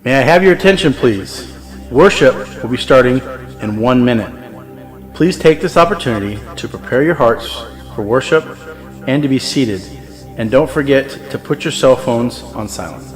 May I have your attention, please? Worship will be starting in 1 minute. Please take this opportunity to prepare your hearts for worship and to be seated. And don't forget to put your cell phones on silent.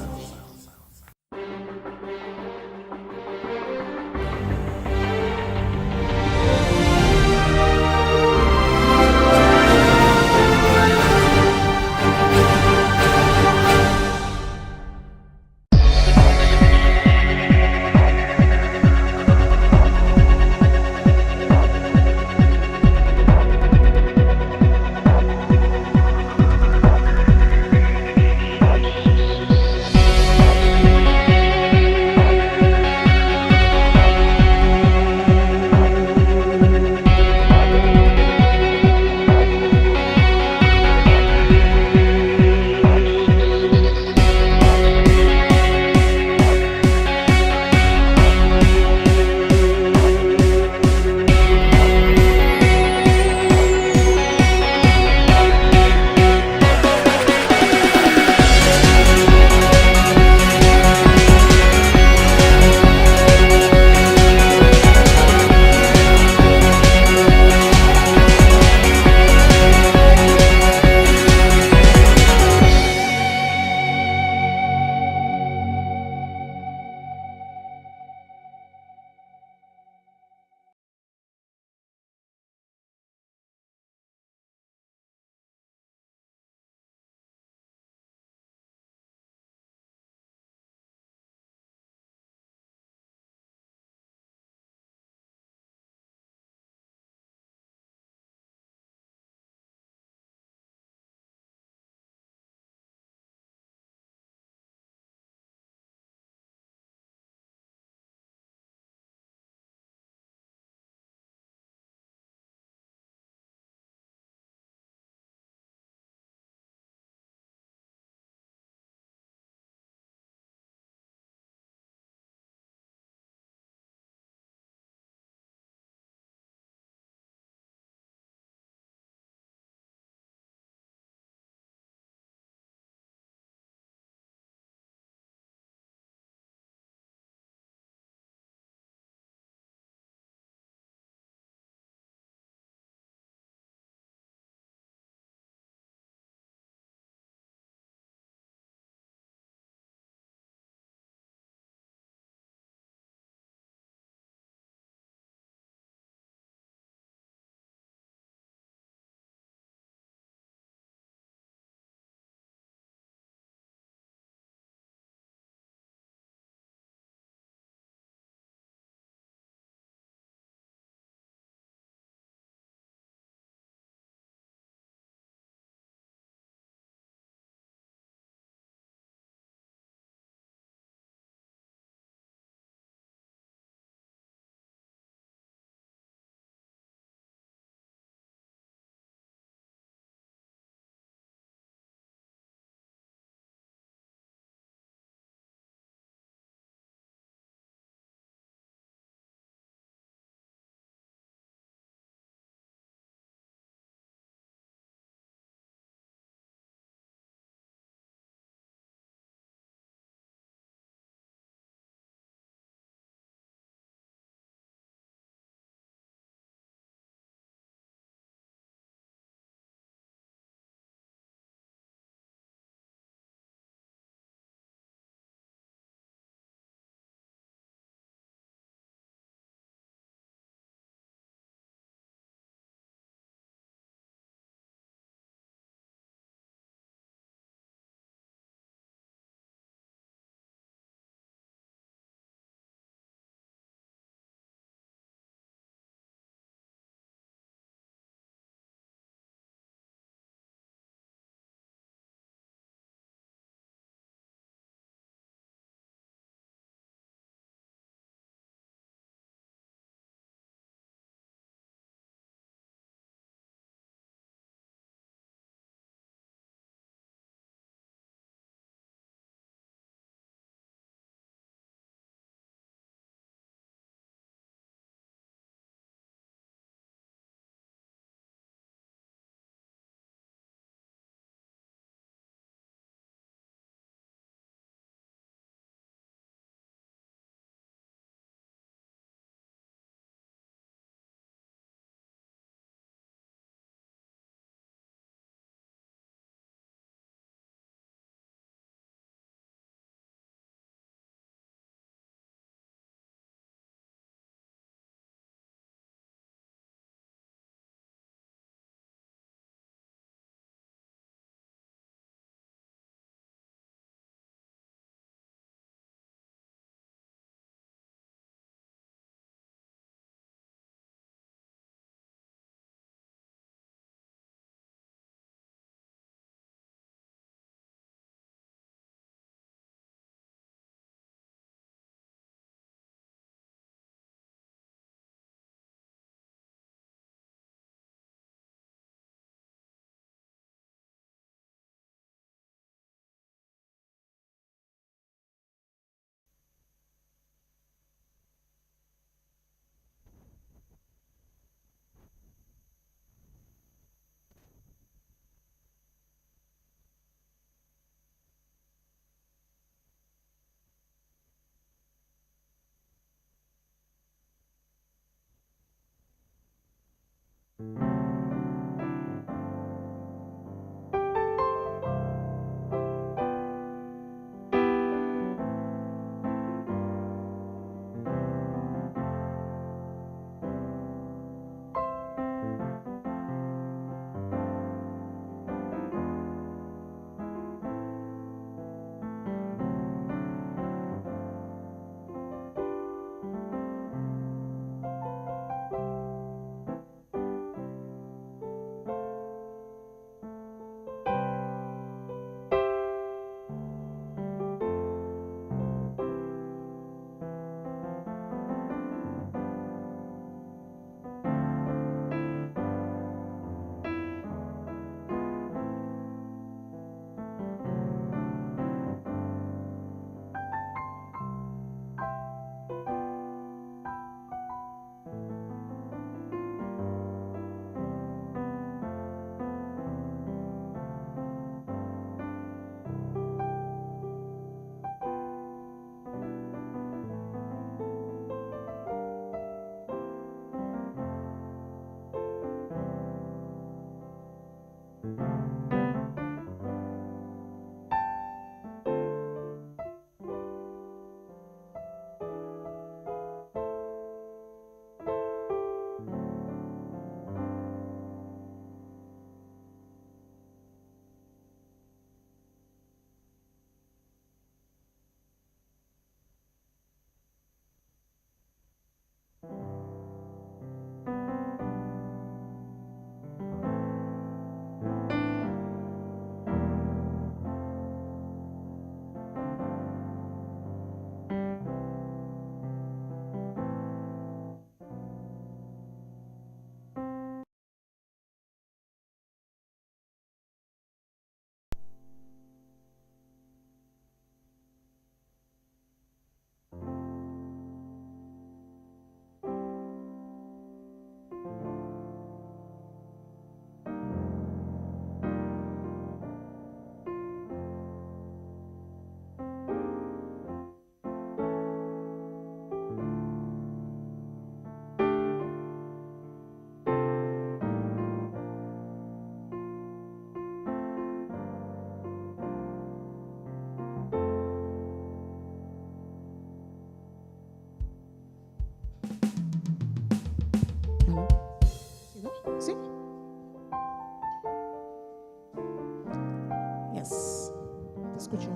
Escúchame.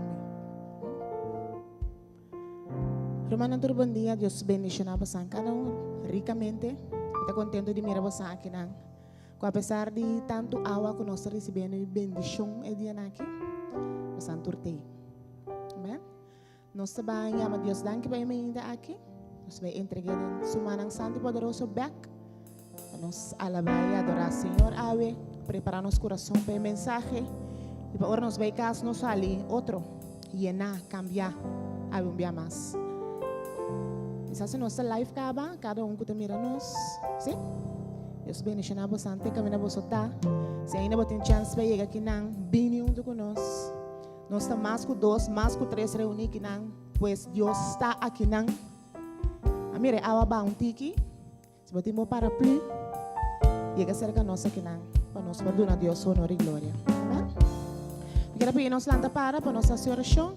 Hermano, todo buen día. Dios bendiga a cada uno ricamente. Estoy contento de mirar a vosotros aquí. A pesar de tanto agua que nós recebemos, bendição é dia aqui. Nós anturtei. Amém? Nós vamos chamar Deus danke para mim aqui. Nós vamos entregar o manang santo e poderoso back. Nós alabar e adorar o Senhor. Ave, preparar nosso coração para a mensagem. E para nós ver caso nós ali outro. Llenar, cambiar. Ave um dia mais. Se nossa live acaba, cada um que está mirando nós. Sim? Deus bendiga a você, caminha você tá. Se ainda você tem chance para chegar aqui não, bem junto conosco. Nós estamos mais que 2, mais que 3 reunidos aqui não, pois Deus está aqui não. A mire awa ba um tiki, se você tem um paraplu, chega cerca nós aqui não, para nós perdoar Deus honor e glória. Amém? Eu quero pedir nós lanta para nossa oração.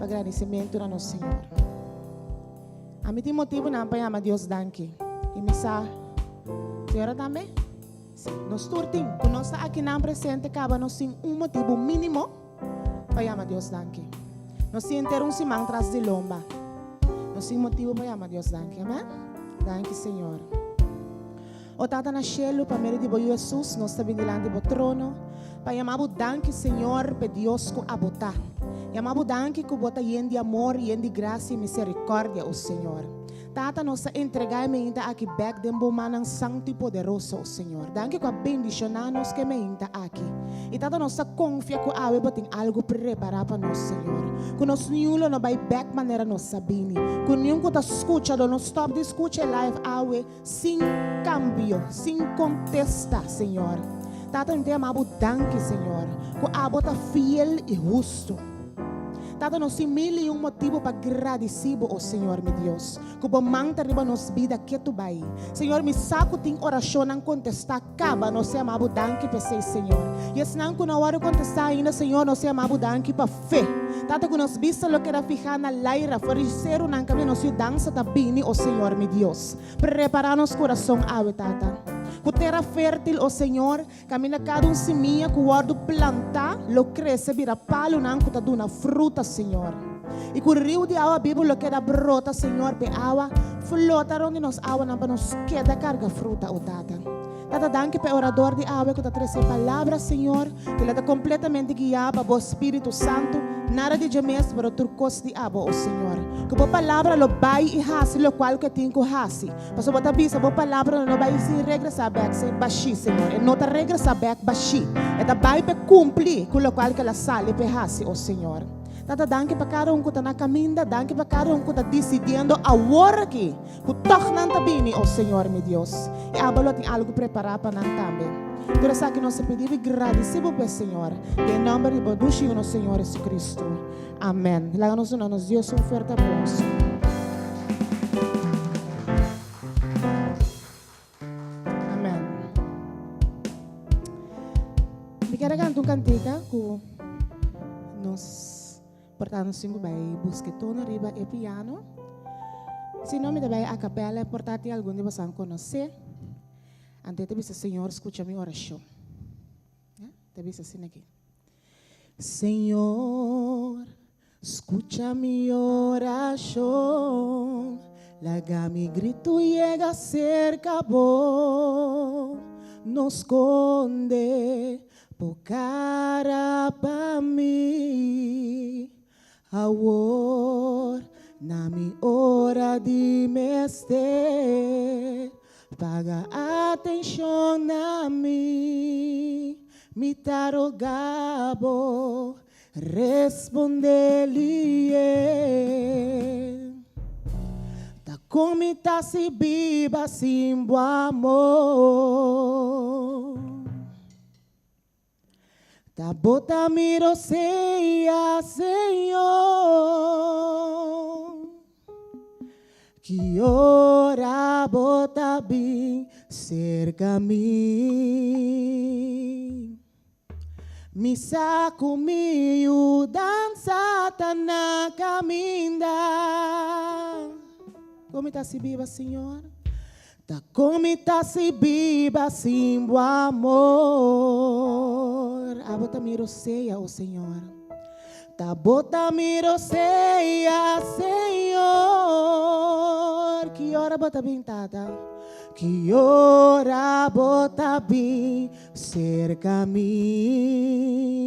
Agradecimento a nosso Senhor. A mim tem motivo não para chamar Deus danke. E me sa, Senhora também? Nós turtim, quando nós estamos aqui na presente, acaba nós temos motivo mínimo para chamar Deus danke. Nós temos ter semana atrás de lomba. Nós temos motivo para chamar Deus danke. Amém? Danke, Senhor. O Tata na cielo, para meio de Jesus, nós estamos diante do trono, para chamar o danke, Senhor, para Deus que abotar. Chamamos danke que bota yen de amor, yen de graça e misericórdia, o Senhor. Tata nossa entregar me ainda aqui back de manang santo e poderoso, o Senhor. Danke que bendicionar nos que me ainda aqui. E tata nossa confia que a weba tem algo preparado para nós, Senhor. Que nós nenhum não vai back maneira nós sabini. Que nenhum que tá escutando, não stop de escutar live awe sem cambio, sem contesta, Senhor. Tata não tem amado danke, Senhor. Que a bota fiel e justo. Tata nós temos mil e motivo para agradecer ao Senhor, meu Deus. Que o manta riba nos vida que tu vai. Senhor, me saco tem oração não contestar, acaba nós se amamos danke para ser Senhor. E se não que na hora contestar ainda, Senhor, nós se amamos danke para fé. Tata que nós vista lo que era fijar na laira, fariseiro não caminho nós dança tá bem, o Senhor, meu Deus. Preparar nosso coração, ave Tata. Que terra fértil, o Senhor, caminha cada seminha que o guardo plantar, lo cresce, vira palo, não que tá dando fruta, Senhor. E que o rio de água, Bíblia, lo que da brota, Senhor, pe água, flota onde nos água, não para nos queda carga fruta, o Tata. Tata, danke para o orador de água que está trazendo palavra, Senhor, que ele está completamente guiado para o Espírito Santo, nada de gemes para o turcos de água, o Senhor. Que a palavra lo vai e hasi, lo qual que tem que hasi. Mas a tabisa, a palavra não vai se regressar back, se baixi, Senhor. E não está regressar back, baixi. E está vai para cumprir com o qual que ela sale para hasi, o Senhor. Tata, danke para cada um que está na caminha, danke para cada um que está decidindo a hora aqui. Que toque não está bem, o Senhor, meu Deus. E a bola tem algo preparado para nós também. Por isso que nós pedimos e agradecemos ao Senhor. Em nome de Deus e do Senhor Jesus Cristo. Amém. Láganos nos Deus um forte aplauso. Amém. Me quero cantar uma cantiga que nós portanto cinco vai buscar tono riba e piano. Se não me dá a capela, portanto algum de vocês conhecer. Antes de dizer, Senhor, escucha minha oração. Te diz assim aqui. Senhor, escucha minha oração. Laga mi grito llega cerca vos. No esconde por cara para mim. Awor na mi hora de mester. Paga atenção a mim, me tarogabo, responde-lhe. Ta come ta se biba sem amor. Ta bota miro seia, Senhor. Que ora bota bem cerca a mim. Me saco meio dança tá na caminda. Como está se viva, Senhor? Tá como está se viva sem o amor. Abota miro ceia, oh Senhor. Tabota miro ceia, Senhor. Que hora bota bem, tata? Que hora bota bem cerca-me.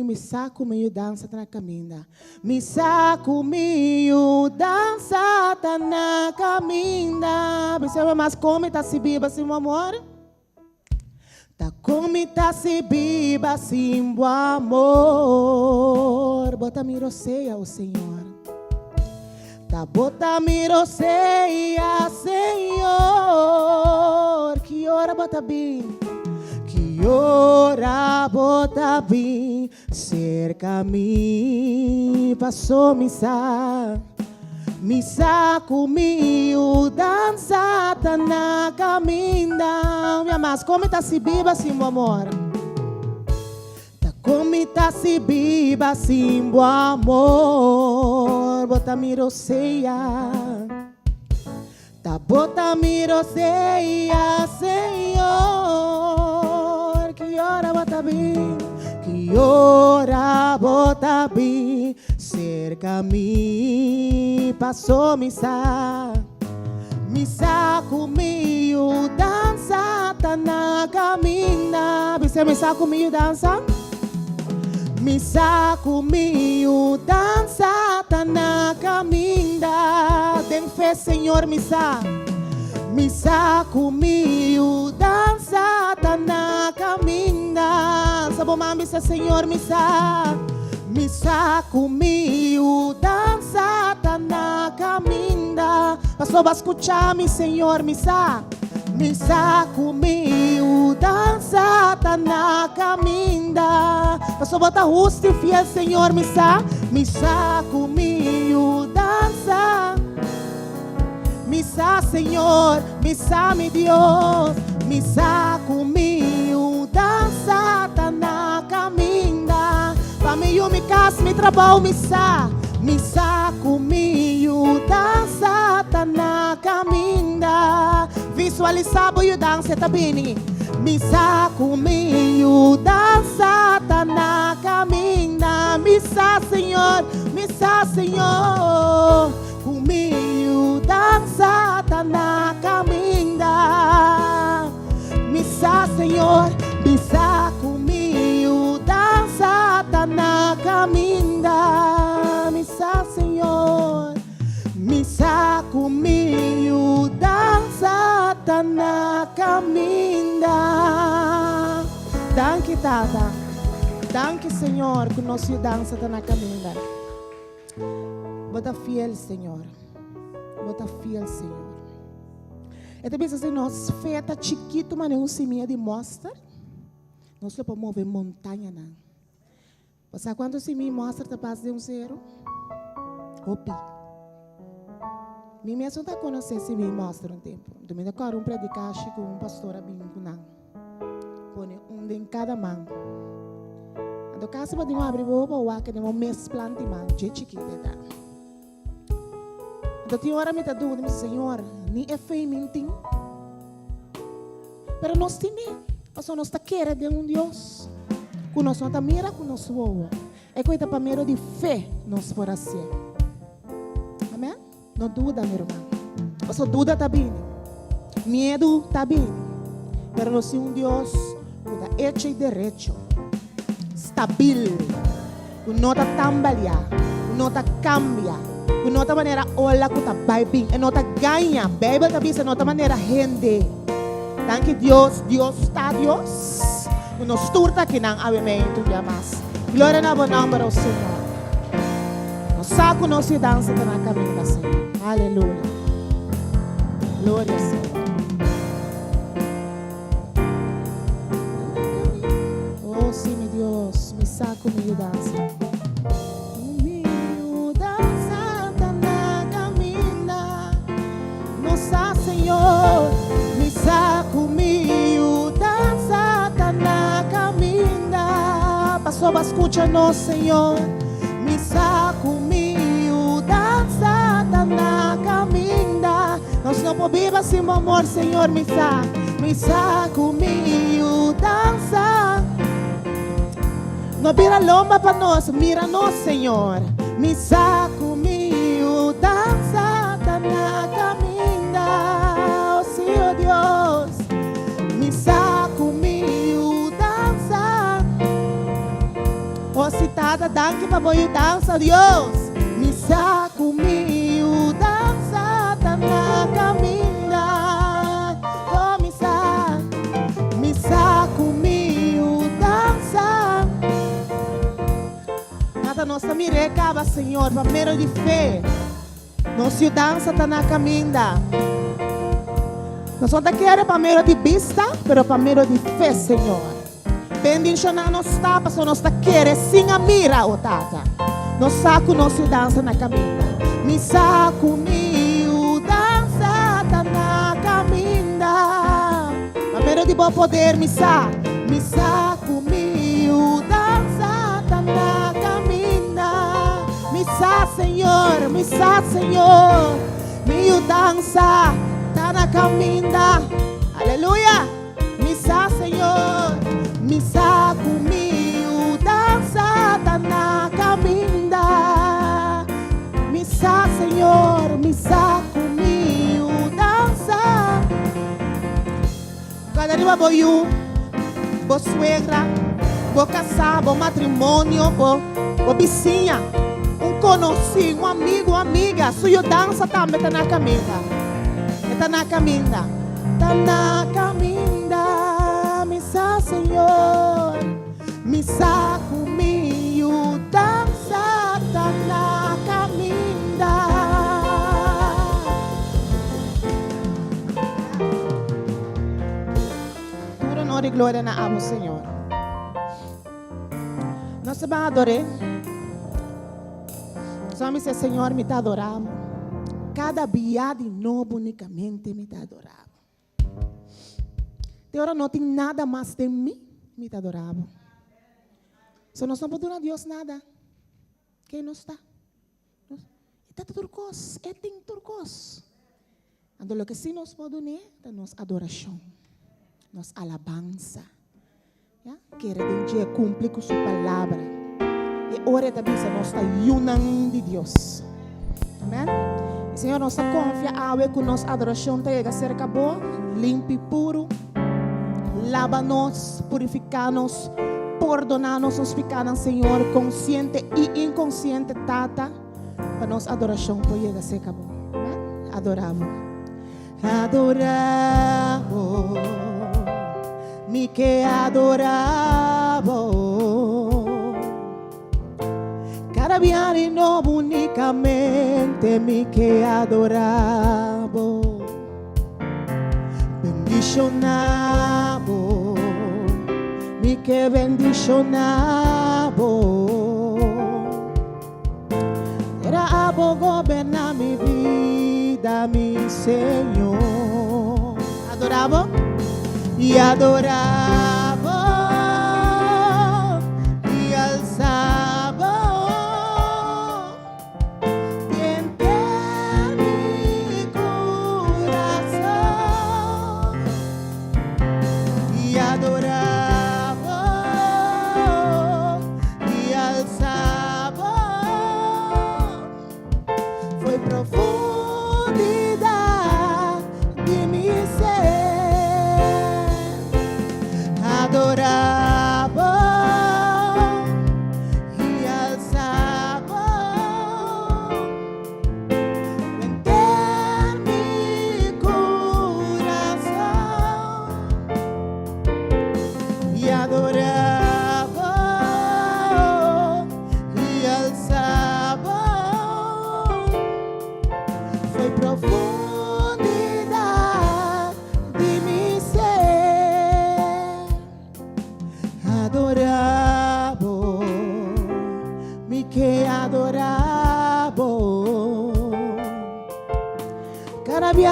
Me saco meio dança na caminha. Me saco meio dança na caminha. Você mais come, tá se biba, se meu amor. Tá come, tá se biba, sim, o amor. Bota miro ceia, o Senhor. Tá bota miro ceia, Senhor. Que hora bota bem? Que hora bota bem? Cerca-me, passou missa. Missa comigo, dança, tá na caminha. Minha mas como tá se biba, sim, meu amor. Tá como tá se biba, sim, meu amor. Bota miro ceia. Tá bota miro ceia, Senhor. Que hora bota bem? Que hora bota bem? Cerca-me, passou missa. Missa comigo, dança, tá na caminha. Você missa comigo, dança? Missa comigo, dança, tá na caminha. Tem fé, Senhor, missa. Missa comigo, dança, tá na caminha. Sabo missa, Senhor, missa. Missa comigo, dança, tá na caminha. Passou a escuchar-me, Senhor, missa. Missa comigo, dança, tá na caminha. Passou a botar justo e fiel, Senhor, missa. Missa comigo, dança. Missa, Senhor, missa, meu Deus. Missa comigo, dança, tá na caminha. Pra mim, eu me caso, me trabalho, missa. Missa comigo, dança, tá na caminha. Visualizar, boio, dança, tá bem. Missa comigo, dança, tá na caminha. Missa, Senhor, comigo, dança, tá na caminha. Missa, Senhor, missa comigo, dança, tá na caminha. Missa, Senhor, missa comigo, dança, tá na caminha. Danke, tata. Danke, Senhor, que nossa dança tá na caminha. Bota fiel, Senhor. Bota fiel, Senhor. E também assim, nós feta chiquito, mas não se meia de mostra. Nós não podemos mover montanha, não. Passar quando se me mostra, tá passa de zero. Opi. Me mesmo tá conhecendo se me mostra um tempo. Domingo eu predicar com pastor abinco, não. Põe em cada mão. Do caso pode não abrir boca ou a que não mês plante mão, de chiquita, tá? Então, tem hora me tá dúvida, Senhor, nem é feio mentir. Mas nós temos, nós está querendo de Deus. Que nós não está mira, que nós voa. É coisa para mero de fé, nós por assim. Amém? Não dúvida, meu irmão. Você dúvida tá bem. Medo tá bem. Mas nós temos Deus que está hecho e direito. Stabil. Que não está tambalear. Que não está cambiar. De outra maneira, olha que está bem. E não está ganha. Bíblia está dizendo de outra maneira, rende. Tanto Deus, Deus está Deus. E nós turta que não avimento de amas. Glória na boa nome para o Senhor. Nós saco nós se dança na caminho, Senhor. Aleluia. Glória ao Senhor. Oh, sim, meu Deus. Me saco, me dança. Senhor, me saco comigo, dança, tá na caminha. Passou a escuta no Senhor, me saco comigo, dança, tá na caminha. Nós não podemos assim, meu amor, Senhor, me saco comigo, dança. No vira lomba para nós, mira-nos, Senhor. Me saco, me dança, tá na caminha, oh Senhor Deus. Me saco, me dança, oh citada, danke para boa dança, Deus. Me saco, me dança, tá na caminha, oh me saco, me dança. Nada nossa mirecaba, Senhor, para mero de fé. Nossa dança tá na caminha. Nós não queremos para mero de vista, mas para mero de fé, Senhor. Bendicionar nos tapas, nós queremos sim a mira, oh tata. Nos saco, nossa dança na caminha. Me saco, me dança, tá na caminha. Para mero de bom poder, me saco, me dança, tá na caminha. Me saco, Senhor, me dança, tá na caminha. Aleluia. Me saco, Senhor, me saco, me dança, tá na caminha. Me saco, Senhor, me saco, me dança. Cada dia vou boa suegra, boa casar, bom matrimônio, boa vizinha, conhecido, amigo, amiga. Sua dança também está na caminha. Está na caminha. Está na caminha. Me saco, Senhor. Me saco, me dança, está na caminha. Tudo honor e glória na amo, Senhor. Nós vamos adorar. Só me diz, Senhor, me está adorando. Cada dia de novo, unicamente me está adorando. De hora não tem nada mais de mim, me está adorando. Se nós não podemos a Deus nada, quem não está? Está turcos, é tem turcos. Então, o que sim nós podemos é nossa adoração, nossa alabança. Querer dia cumprir com sua palavra. E ora também se nós está unando de Deus. Amém? Senhor, nós confiamos que nossa adoração chega a ser acabou, limpo e puro. Lava-nos, purifica-nos, perdonar-nos, nos pecados, Senhor, consciente e inconsciente, tata, para nossa adoração poder chegar a ser acabou. Amém? Adoramos. Adoramos, me que adoramos. Cada día de nuevo únicamente me que adoramos. Bendicionamos, mi que bendicionamos. Era abo gobernar mi vida, mi Señor. Adoramos y adoramos y alzamos.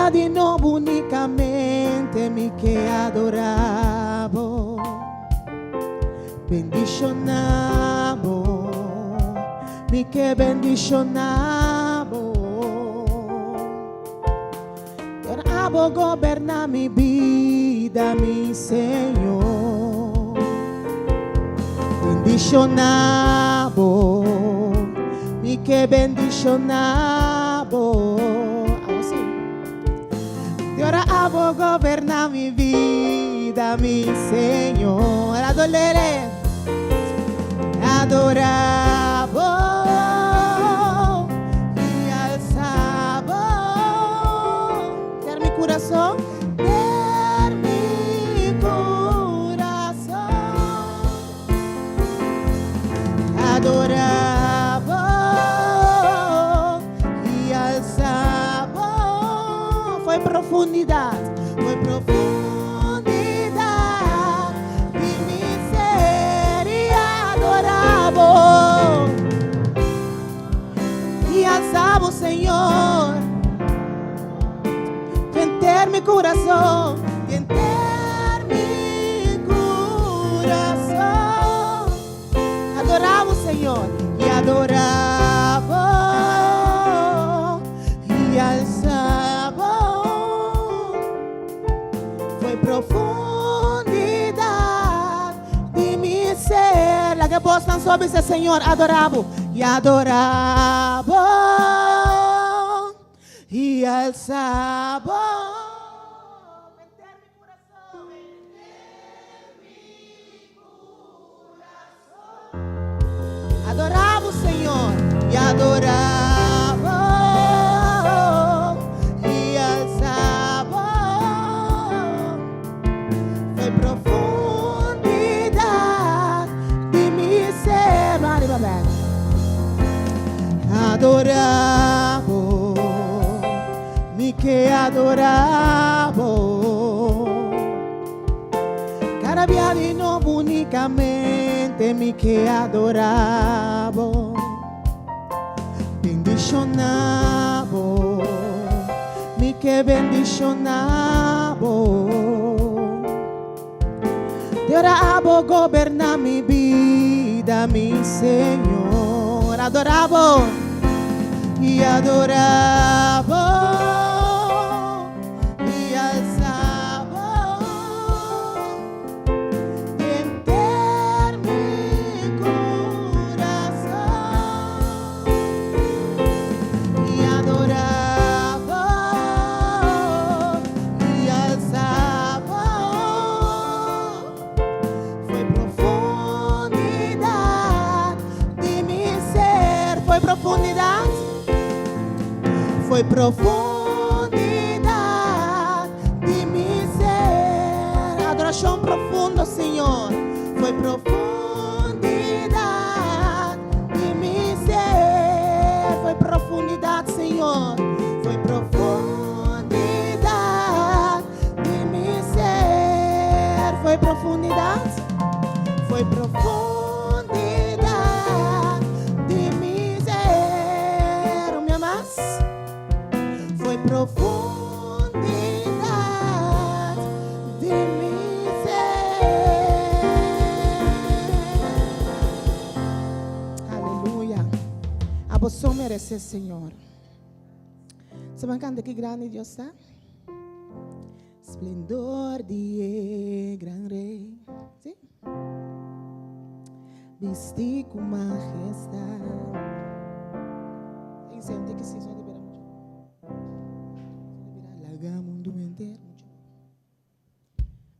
De nuevo únicamente mi que adoramos, bendicionamos, mi que bendicionamos. Abo gobernar mi vida, mi Señor. bendicionabo, mi que bendicionabo. Así. De ahora amo gobernar mi vida, mi Señor. Adoraré, adorabo y alzabo. Dar mi corazón. Adoravo y alzavo. Foi profundidad de mi ser y adoravo y alzavo, Señor, de enter mi corazón, de enter mi corazón. Adoravo, Señor, y adoravo y alzavo. Fue profundidad de mi ser. La que postan sobre ese Señor, adoravo y adoravo y alzavo. Adoravo, Señor, y adoravo y alzavo. Fue profundidad de mi ser. Adoravo, mi que adoravo. Carabiani unicamente mi que adoravo, bendicionavo, mi que bendicionavo. De ahora amo gobernar mi vida, mi Señor. Adoravo y adoravo. Foi profundidad de mi ser. Adoración profundo, Señor. Foi profundidad de mi ser. Foi profundidad, Señor. Foi profundidad de mi ser. Foi profundidad. Foi profundidad de mi ser. ¿Me amas? Profundidad de mi ser. Aleluya. A vos mereces, Señor. ¿Se van a cantar que grande Dios está? Esplendor de gran rey. ¿Sí? Vestí con majestad. Y siente que sí, suena de mucho. Laga mundo entero.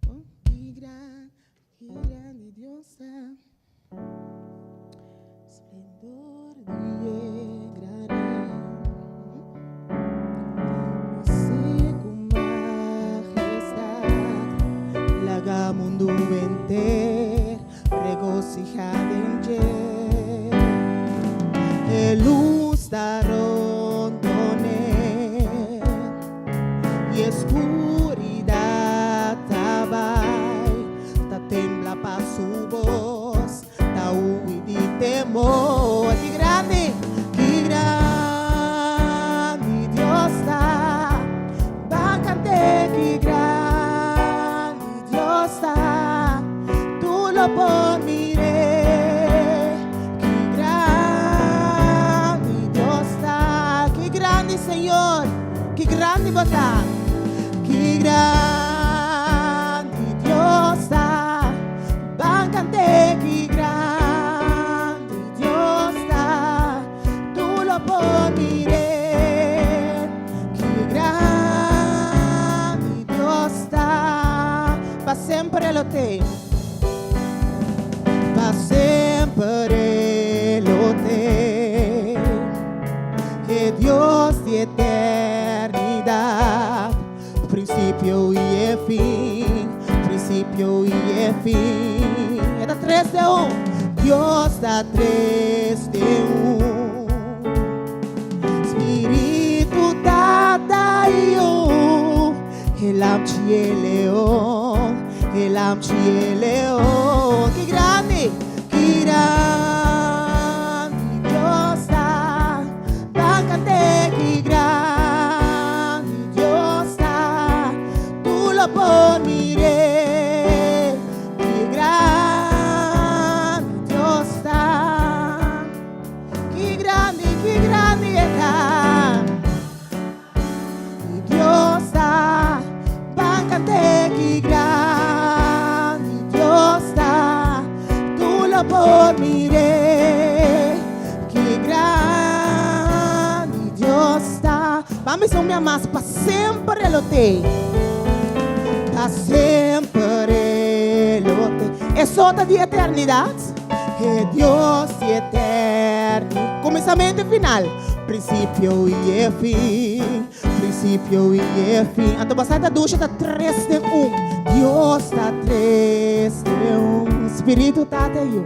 Oh, que grande Dios está. Esplendor de gran rey. Vestí con majestad. Laga mundo entero. Regocijad en él. El luz da rondoné y escuridad tabai, ta tembla pa su voz, ta huir de temor. Que grande Dios está, bácate, que grande Dios está, tú lo por miré. Señor, que grande está, que grande Dios está, bácate, que grande. siempre lo te, Dios de eternidad, principio y fin, principio y fin. Era 3 de 1, Dios da 3 de 1. Espíritu dada yo, el amchi el león, el amchi el león. ¡Qué grande! ¡Qué grande Dios da! Báncate, qué grande Dios da. Tú lo por miré, qué grande Dios da. Qué grande está. Dios da, báncate, qué grande Dios da. Tú lo por miré, qué grande Dios da. Vamos a unir más para siempre lo te. Para siempre lo te. Es otra de eternidad. Que Dios eterno. Comienzamiento y final. Principio y fin. Principio y fin. Anto pasada ducha está 3 de 1. Dios está 3 de 1. Espíritu tata yo.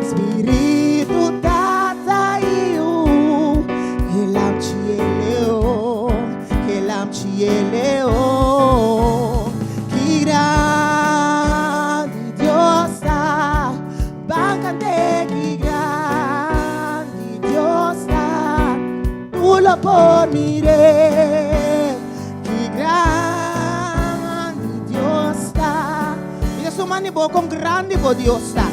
Espíritu tata yo. El amchi el león. El amchi el león. Qué grande Dios está. Báncate, qué grande Dios está. Tú lo por miré, qué grande Dios está. Mira su mano y voy con grande Dios está.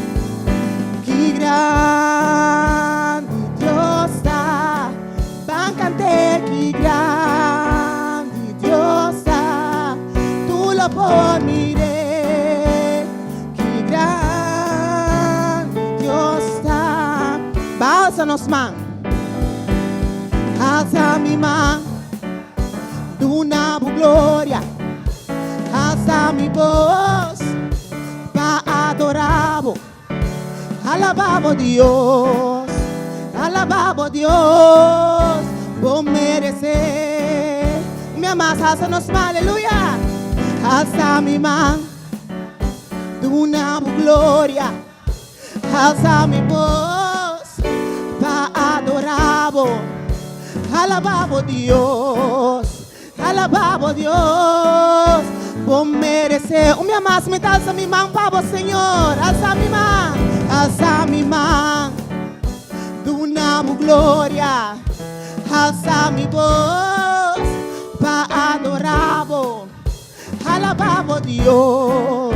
Qué grande Dios está. Báncate, qué grande Dios está. Tú lo por miré. Alza-nos man, alza mi man, duna glória, alza mi voz, pa adorabo, alababo Dios, por merecer. Mi amas, alza-nos man, aleluya, alza mi man, duna glória, alza mi voz. Adorabo, alababo Dios, por merecer. Me amas, me alza mi mano para o Senhor, alza mi mano, duna glória, alza mi voz, para adorabo, alababo Dios,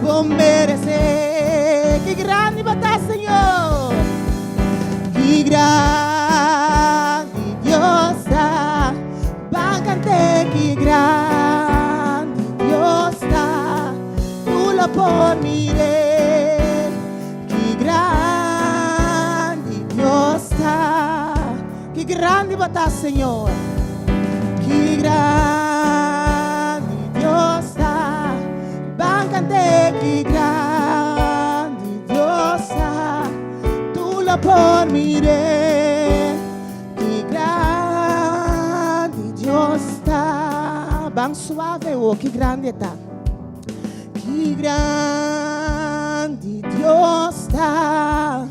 por merecer. Qué grande batalla, Señor. Qué grande Dios está. Báncate, qué grande Dios está. Tú lo por miré. Qué grande Dios está. Qué grande batalla, Señor. Qué grande Dios está. Báncate, qué grande por miré, qué grande Dios está. Bang suave, oh, qué grande está. Qué grande Dios está.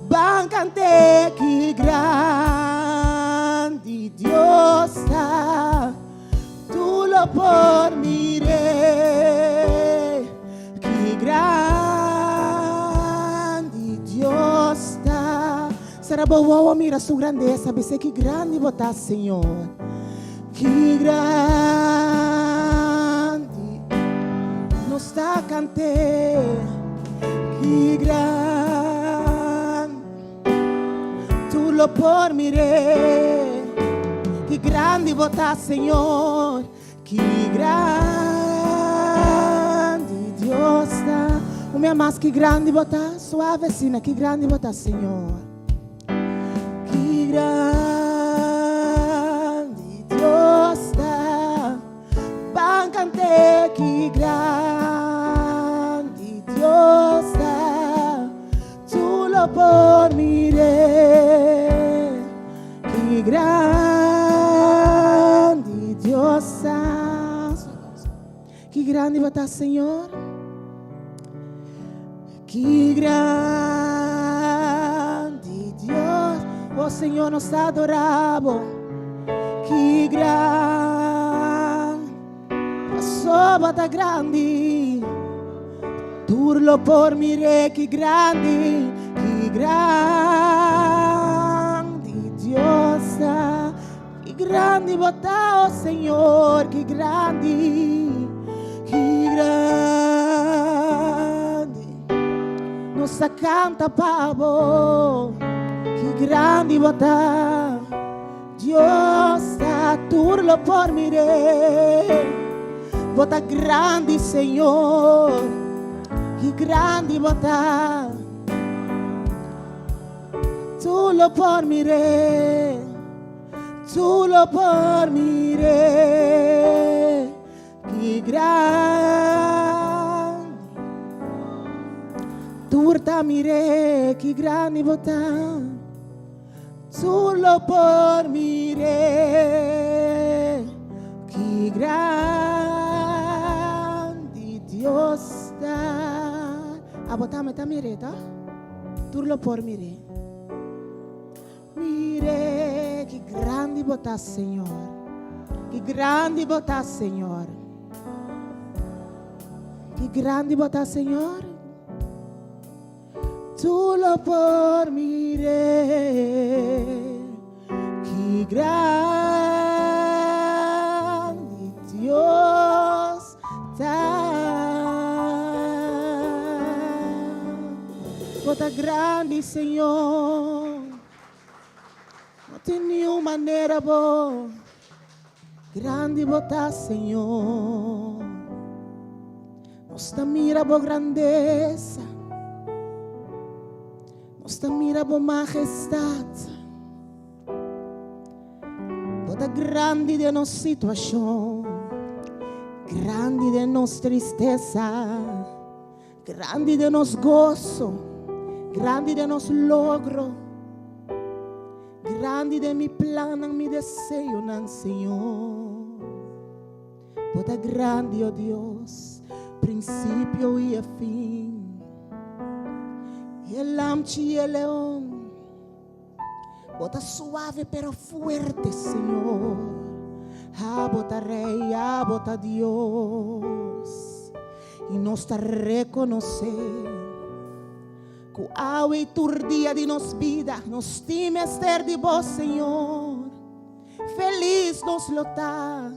Báncate, qué grande Dios está. Tú lo por miré, qué grande Dios está. Será boa, mira sua grandeza, sabe que grande botar, Senhor. Que grande nos está cantando. Que grande tu lo por miré. Que grande botar, Senhor. Que grande Deus está. O meu mais que grande botar, sua vecina, que grande botar, Senhor. Que grande Deus está. Bancante, que grande Deus. lo por miré, que grande Dios es. Que grande você, Senhor. Que grande Deus, o Senhor nos adoramos. Que grande, só tá grande. Turlo por mire, que grande Deus, que grande botar, oh Senhor, que grande. Nossa canta pavo, que grande botar. Deus está turlo por mire, bota grande Senhor. Que grande botar, tu lo por miré, tu lo por miré, que grande, turta miré, que grande botar, tu lo por miré, que grande Dios está. Abotame ta mireta, turlo por mire. Mire, que grande botas, Senhor. Que grande botas, Senhor. Que grande botas, Senhor. Turlo por mire. Que grande Dios está. Bota grande, Senhor. Não tem nenhuma maneira boa. Grande bota, Senhor. Nos te mira boa grandeza. Nos te mira boa majestade. Bota grande de nossa situação. Grande de nossa tristeza. Grande de nosso gozo. Grande de nosso logro, grande de mi plano, mi desejo, nan Senhor. Bota grande, oh Deus, princípio e fim. El amchi e el león, bota suave pero fuerte, Senhor. Ah, bota Rei, ah, bota Deus, e nos te reconocer. Cuau e turdia de nos vida, nos times ter de vós, Senhor. Feliz nos lotar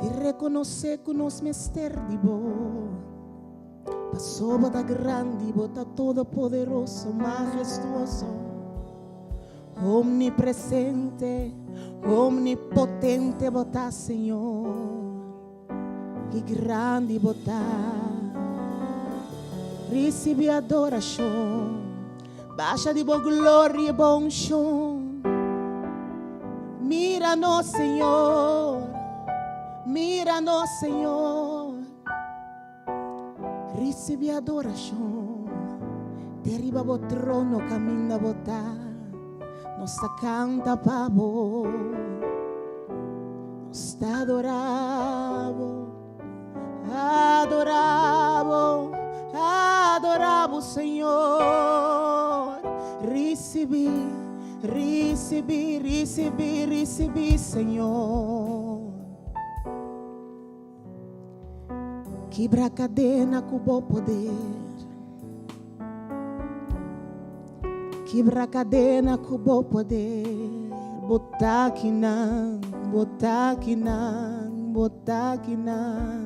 de reconhecer que nos mester de vós. Passou bota grande, bota todo poderoso, majestuoso, omnipresente, omnipotente, bota, Senhor. Que grande bota. Recibe adoração, baixa de boa glória e bom chão. Mira-nos, Senhor, mira-nos, Senhor. Recibe adoração, derriba o trono, caminha botar. Nossa canta pavo, nos adoramos, adoramos. Adoramos, Senhor. Recebi, recebi, recebi, recebi, Senhor. Quebra a cadena com o poder. Quebra a cadena com o poder. Botar aqui não, botar aqui não, botar aqui não.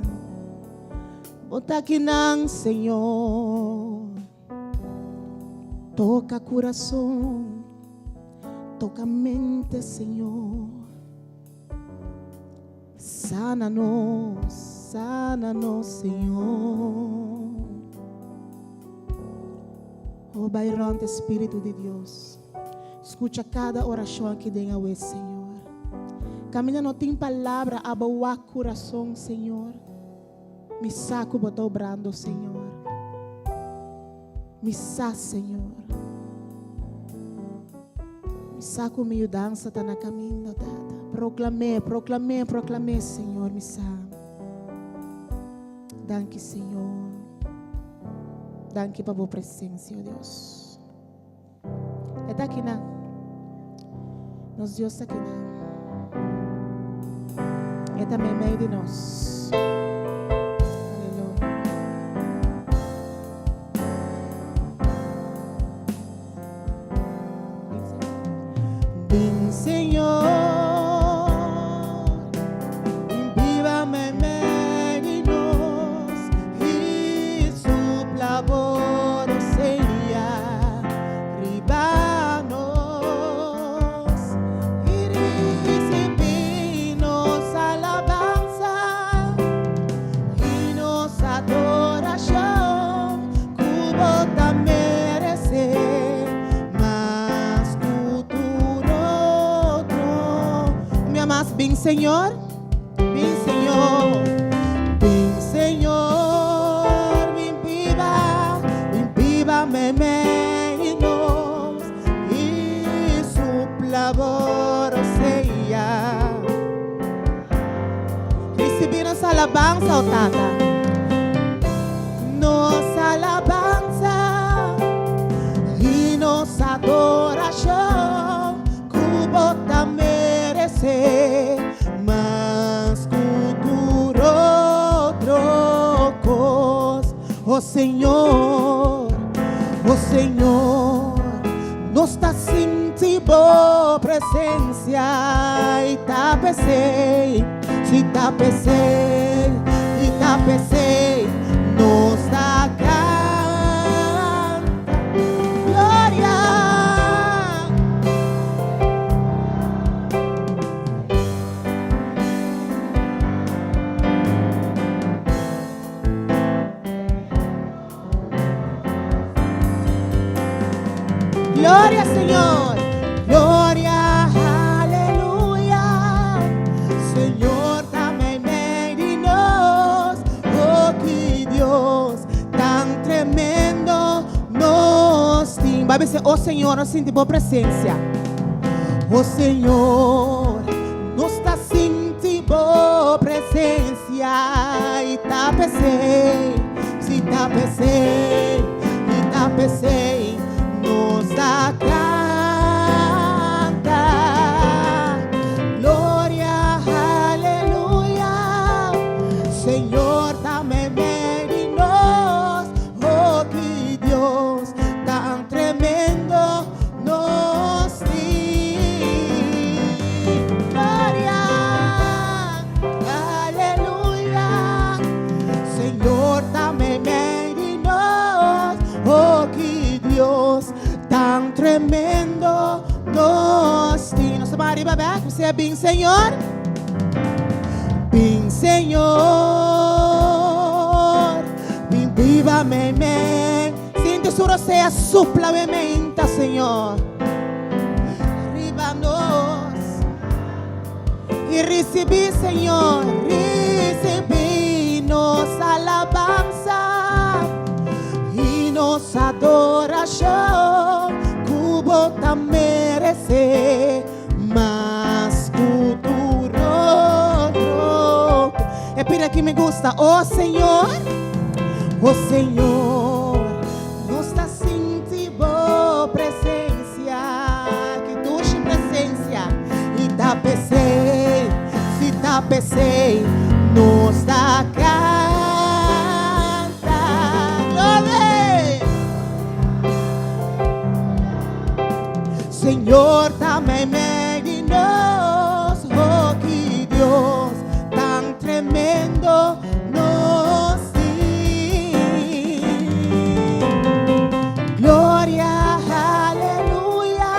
Bota aqui não, Senhor. Toca coração, toca mente, Senhor. Sana-nos, Senhor. Oh, bairrante Espírito de Deus, escuta cada oração que tem a ver, Senhor. Caminha não tem palavra a boa coração, Senhor. Me saco botou brando, Senhor. Misa, Senhor. Misa com minha dança tá na caminho, Tata. Proclamei, Senhor, misa. Danke, Senhor. Danke para a tua presença, oh Deus. É daqui, né? Nos Deus está aqui, né? É também meio de nós. Senhor, envía-me menos y supla por sería ribanos y recibimos alabanza y nos adoración, cubo también merece. Bem, Senhor, bem, Senhor, bem, Senhor, viva-me menos e supla seja. Recebi nossa alabança, oh Tata, nossa alabança e nossa adoração, cubo também merece. Oh Senhor, nós está sentindo presença e tá pensei, se tá pensei, e tá pensei, nós está canta, glória. Glória, Senhor, glória, aleluia. Senhor, também meio de nós. Oh, que Deus tão tremendo nos tem. Vai dizer, oh Senhor, nós sentimos presença. Oh Senhor, nós está sentindo presença. E tá pensei, se tá pensei, e tá pensei. Nos canta, glória, aleluia. Senhor, também vem de nós. Oh, que Deus tão tremendo nos tem. Glória, aleluia. Senhor, também vem de nós. Oh, que Deus tão tremendo nos tem. Nós estamos arriba, back. Você é bem, Senhor. Bem, Senhor. Bem, viva-me, sinta sua seja supla mementa, Senhor. Arriba nós. E recebi, Senhor. Recebi nossa alabança e nossa adoração, cubo também merece, mas futuro. É pira que me gusta, oh Senhor, nós está sentindo presença, que duche presença, e tá pensei, se tá pensei, nós está Senhor, também meio de nós. Oh, que Deus tão tremendo nos tem. Glória, aleluia.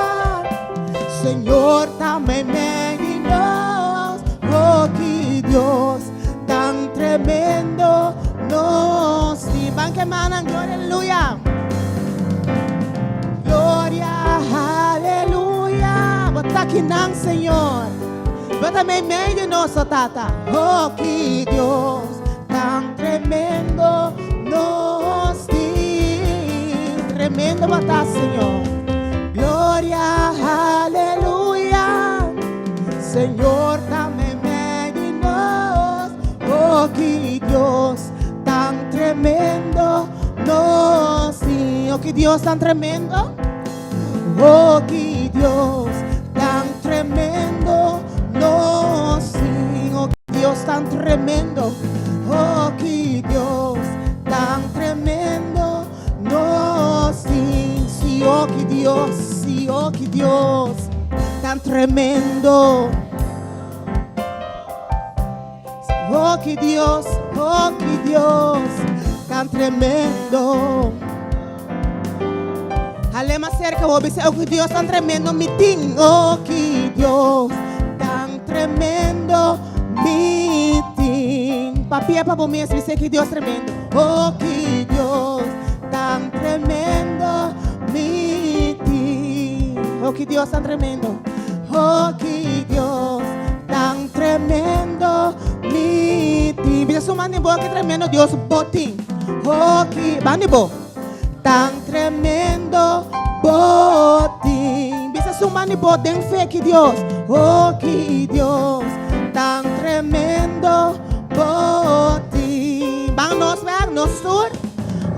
Senhor, também meio de nós. Oh, que Deus tão tremendo nos tem. Van que manan, glória, aleluia. Glória, aleluia. Bota aqui não, Senhor. Bota meio de nós, oh Tata. Oh, que Deus tão tremendo nos tem. te matar, Señor. Gloria, aleluya. Señor, dame medinos. Oh, que Dios tan tremendo. No, sí, oh, que Dios tan tremendo. Oh, que Dios tan tremendo. No, sí, oh, que Dios tan tremendo. Oh, que Dios tan tremendo. No, sí, sí, oh, que Dios, sí, oh, que Dios tan tremendo. Oh, que Dios tan tremendo. Ale más cerca, vos dices, oh, que Dios tan tremendo, mi ting. Oh, que Dios tan tremendo, mi ting. Papi y papo mío, dice que Dios tremendo. Oh, que Dios tan tremendo, mi ting. Oh, que Dios tan tremendo. Oh, que Dios tan tremendo, mi ting. Bisa sumando bo que tremendo Dios boting. Oh, que bandibo tan tremendo boting. Bisa sumando bo den fe que Dios. Oh, que Dios tan tremendo boting. Vamos sur.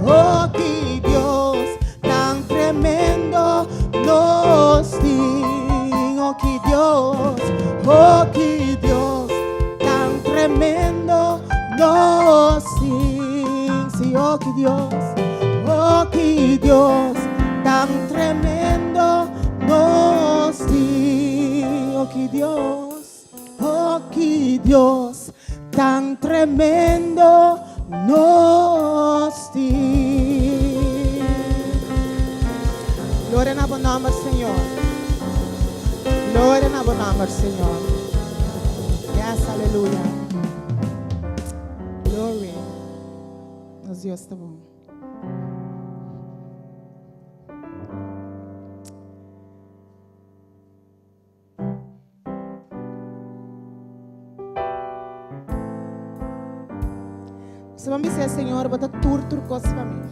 Oh, que Dios tan tremendo nos sing. Oh, que Dios tan tremendo nos sing. Sí, oh, que Dios tan tremendo nos sing. Oh, que Dios tan tremendo nos sing. Gloria na bom nome, Senhor. Glória na bom nome, Senhor. Yes, aleluia. Glory. Nosso Deus está bom. Você vai me dizer, Senhor, bota turcos para mim.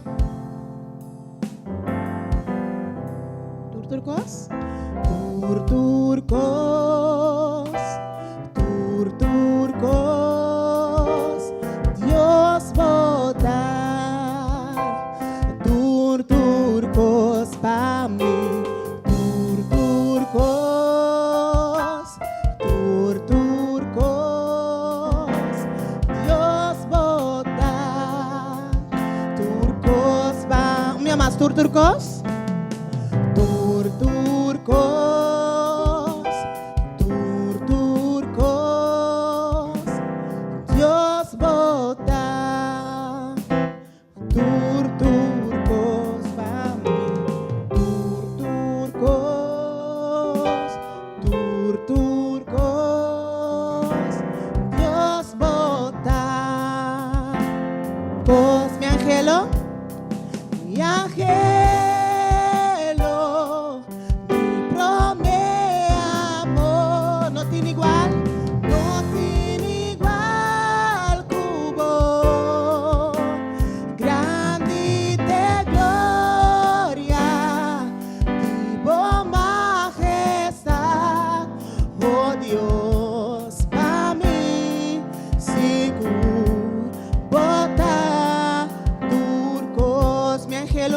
Turcos? Turcos. Dios bota turcos para mim. Turcos. Dios bota turcos para mim. Mais turcos? Turcos, Dios bota turcos para mí, turcos, Dios bota. Pues mi angelo.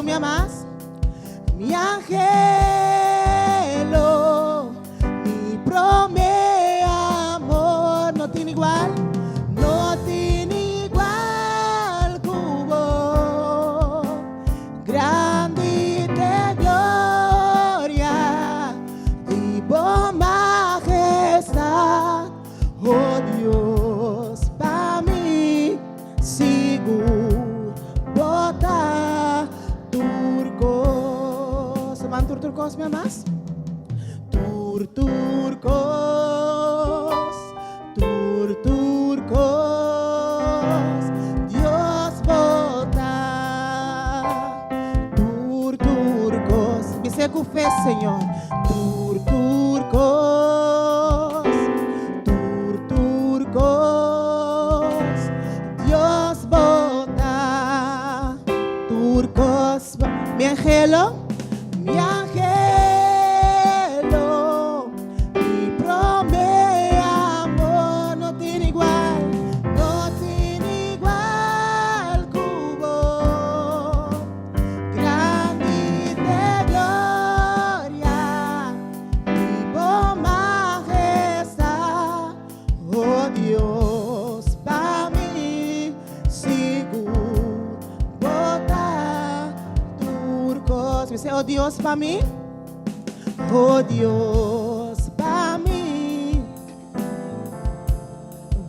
¿Me amas? Mi angelo, mi prome amor, no tiene igual, cubo, grande de gloria, vivo majestad, oh Dios, para mí, sigo, bota. Turcos, ¿van turcos, me amas? Turcos, Dios bota turcos. Dice que fe, Señor. Turcos, Dios bota turcos. Mi angelo. mi anhelo, mi promete amor, no tiene igual, cubo, grande de gloria, vivo majestad, oh Dios, para mí, seguro, bota turcos, me dice, oh Dios, para mí, oh Dios, para mí,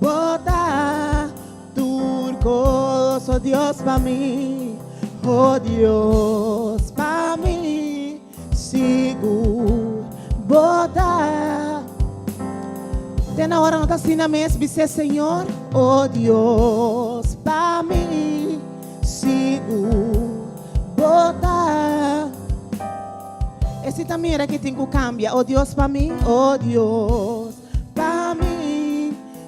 bota turcos, oh Dios, para mí, oh Dios, para mí, seguro, bota. Tem na hora não está assim na mesa, dizer Senhor, oh Deus, para mim, seguro, bota. Esse também era que tem que cambiar, oh Deus, para mim,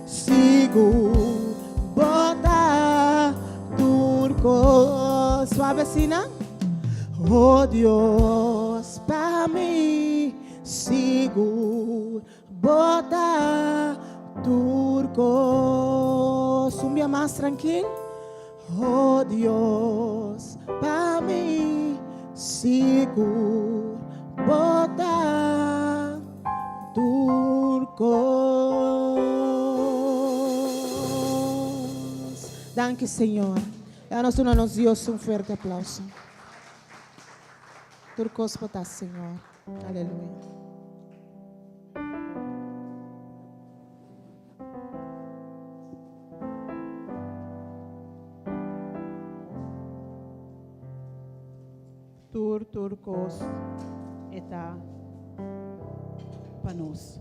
seguro, bota, turco, suave assim, né? Oh Deus, para mim, seguro, bota turco, sumbia mais tranquilo. Oh Deus, para mim, seguro, bota turcos. Danke, Senhor. A nós nos Deus forte aplauso. Turcos bota, Senhor. Aleluia. Turcos está para nós.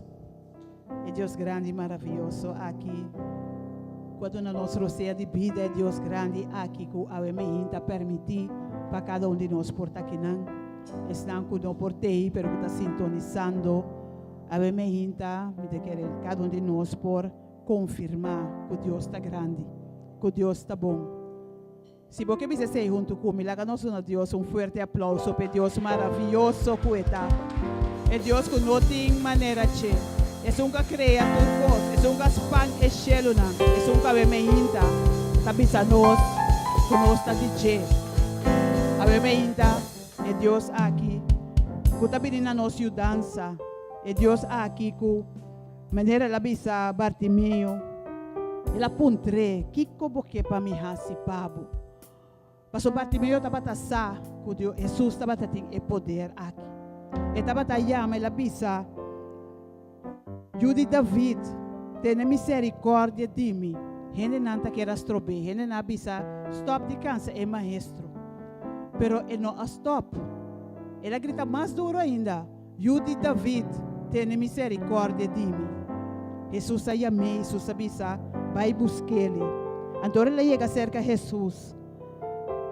É Deus grande e maravilhoso aqui. Quando na nossa roceia de vida é Deus grande aqui que a está permitir para cada de nós por aqui não. Estão com não por aí, pero que está sintonizando a me querer cada de nós por confirmar que Deus está grande, que Deus está bom. Se você me dizer junto comigo, nós damos a Deus forte aplauso para Deus maravilhoso que está. É Deus que não tem maneira de. É um que cria tudo, é um que expande o céu, é um que me inta, está pensando nós, que nós está de. A me inta, é Deus aqui, que está pedindo a nós ajudança, é Deus aqui que maneira la bisa Bartimeu, ela puntre, que como que para me hasi pabo. Pastor Bartimeu estava tassar, que Jesus estava tendo o poder aqui. Ele estava tayama, ela bisa, Judy David, tenha misericórdia de mim. Ele não está querendo estrober, ele não bisa, stop de câncer, é maestro. Pero ele não stop. Ela grita mais duro ainda, Judy David, tenha misericórdia de mim. Jesus ayame, Jesus bisa, vai buscar ele. Então ela chega cerca de Jesus.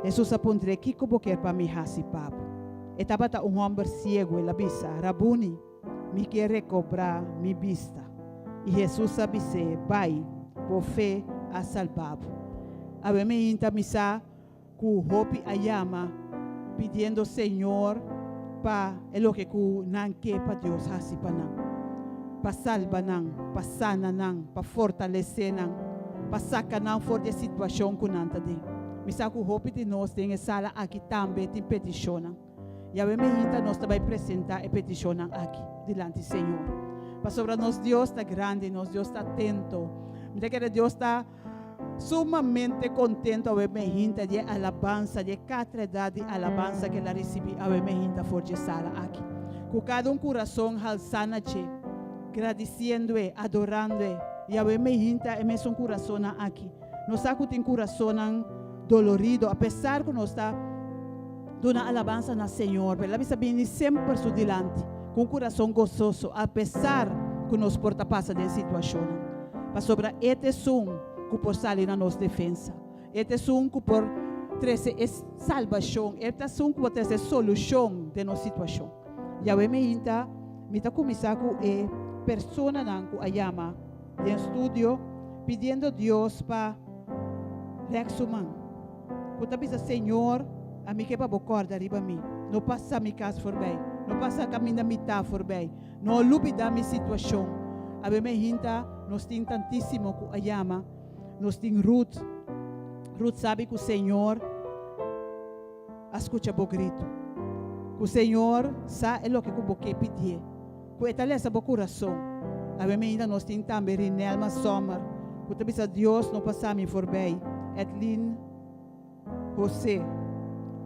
Jesus apontou que como quer para me hasi papo. Estava homem cego, ele bisa, Rabuni, me quer recobrar minha vista. E Jesus disse, vai, por fé a salvado. A mim então me sa que o hope a chama, pedindo Senhor para o que não quer para Deus hasi para não, para salvar não, para sanar não, para fortalecer não, para sacar não fora da situação que não está dentro. Me sa que o hope de nós tem a sala aqui também tem petição. E a mim então nós também apresentar a petição aqui diante do Senhor. Para sobre nós Deus está grande, nós Deus está atento. Me que Deus está sumamente contento a mim de alabança, de cada de alabança que ela recebe a mim for de sala aqui. Com cada coração alçando-se, agradecendo-e, adorando-e. E a mim é mesmo coração aqui. Nós temos um coração dolorido, apesar que nós está dando alabança ao Senhor, ela bisa bem sempre su dilante, com coração gozoso, apesar que nós porta passa de situação. Para sobre este som que por sair na nossa defesa, este som que por trazer salvação, este som que por trazer solução de nossa situação. E a me inta, me está começando com a pessoa que a chama de estúdio, pedindo a Deus para reaxumar. Quando diz Senhor, a mim que para bocorda arriba a mim. não passa minha casa voorbij. Não passa caminho da mitad voorbij. Não lupida minha situação. Ave me hinta, nós tem tantíssimo com a llama. Nós tem Ruth. Ruth sabe que o Senhor escuta o grito. Que o Senhor sabe o que o boque pedir. Que está nessa bo coração. Ave me hinta, nós tem também Rinelma Sommer. Que também Deus não passa me voorbij. Edlin, José,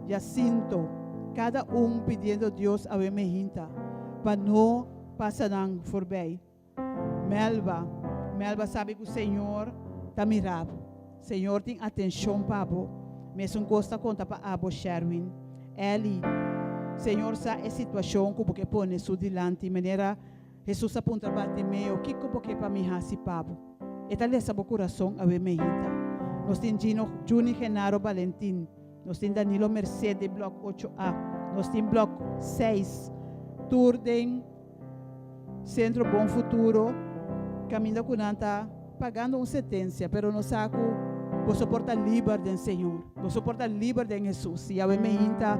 Jacinto, cada pedindo a Deus a me hinta, para não passar voorbij. Melba sabe que o Senhor está mirando. O Senhor tem atenção para você. Mesmo gosta conta para Abo Sherwin. Eli, Senhor sabe a situação que você põe su dilante, maneira Jesus apunta para Bartimeu, que você para me hasi pabo. E tal essa bo coração a me hinta. Nós temos Juni Genaro Valentin. Nós temos Danilo Mercedes, bloco 8A. Nós temos bloco 6. Tour de Centro Bom Futuro. Caminho com nanta pagando uma sentença, pero não saco vou suportar livre do Senhor. Vou suportar livre de Jesus. E a me hinta,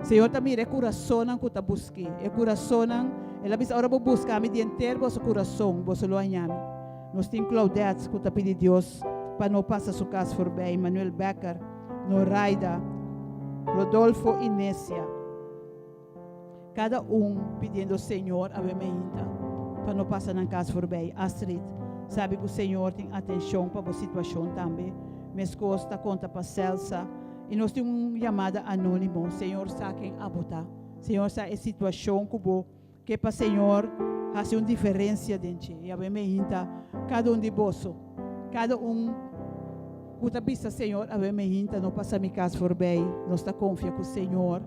Senhor também é coração que está buscando. É coração, ela diz agora vou buscar me dia inteiro vosso coração, vosso lo anhame. Nós temos Claudette que está pedindo Deus para não passar sua casa por bem. Manuel Becker, Noraida, Rodolfo e Nécia. Cada pedindo ao Senhor a me hinta para não passar na casa por bem. Astrid, sabe que o Senhor tem atenção para a situação também. Mes Costa conta para Celsa. E nós temos uma chamada anônima. Senhor sabe quem abotar. Senhor sabe a situação que para o Senhor faz uma diferença dentro. E a me hinta cada de vós. Cada que está Senhor, a me hinta não passa minha casa por bem. Nós está confiando que o Senhor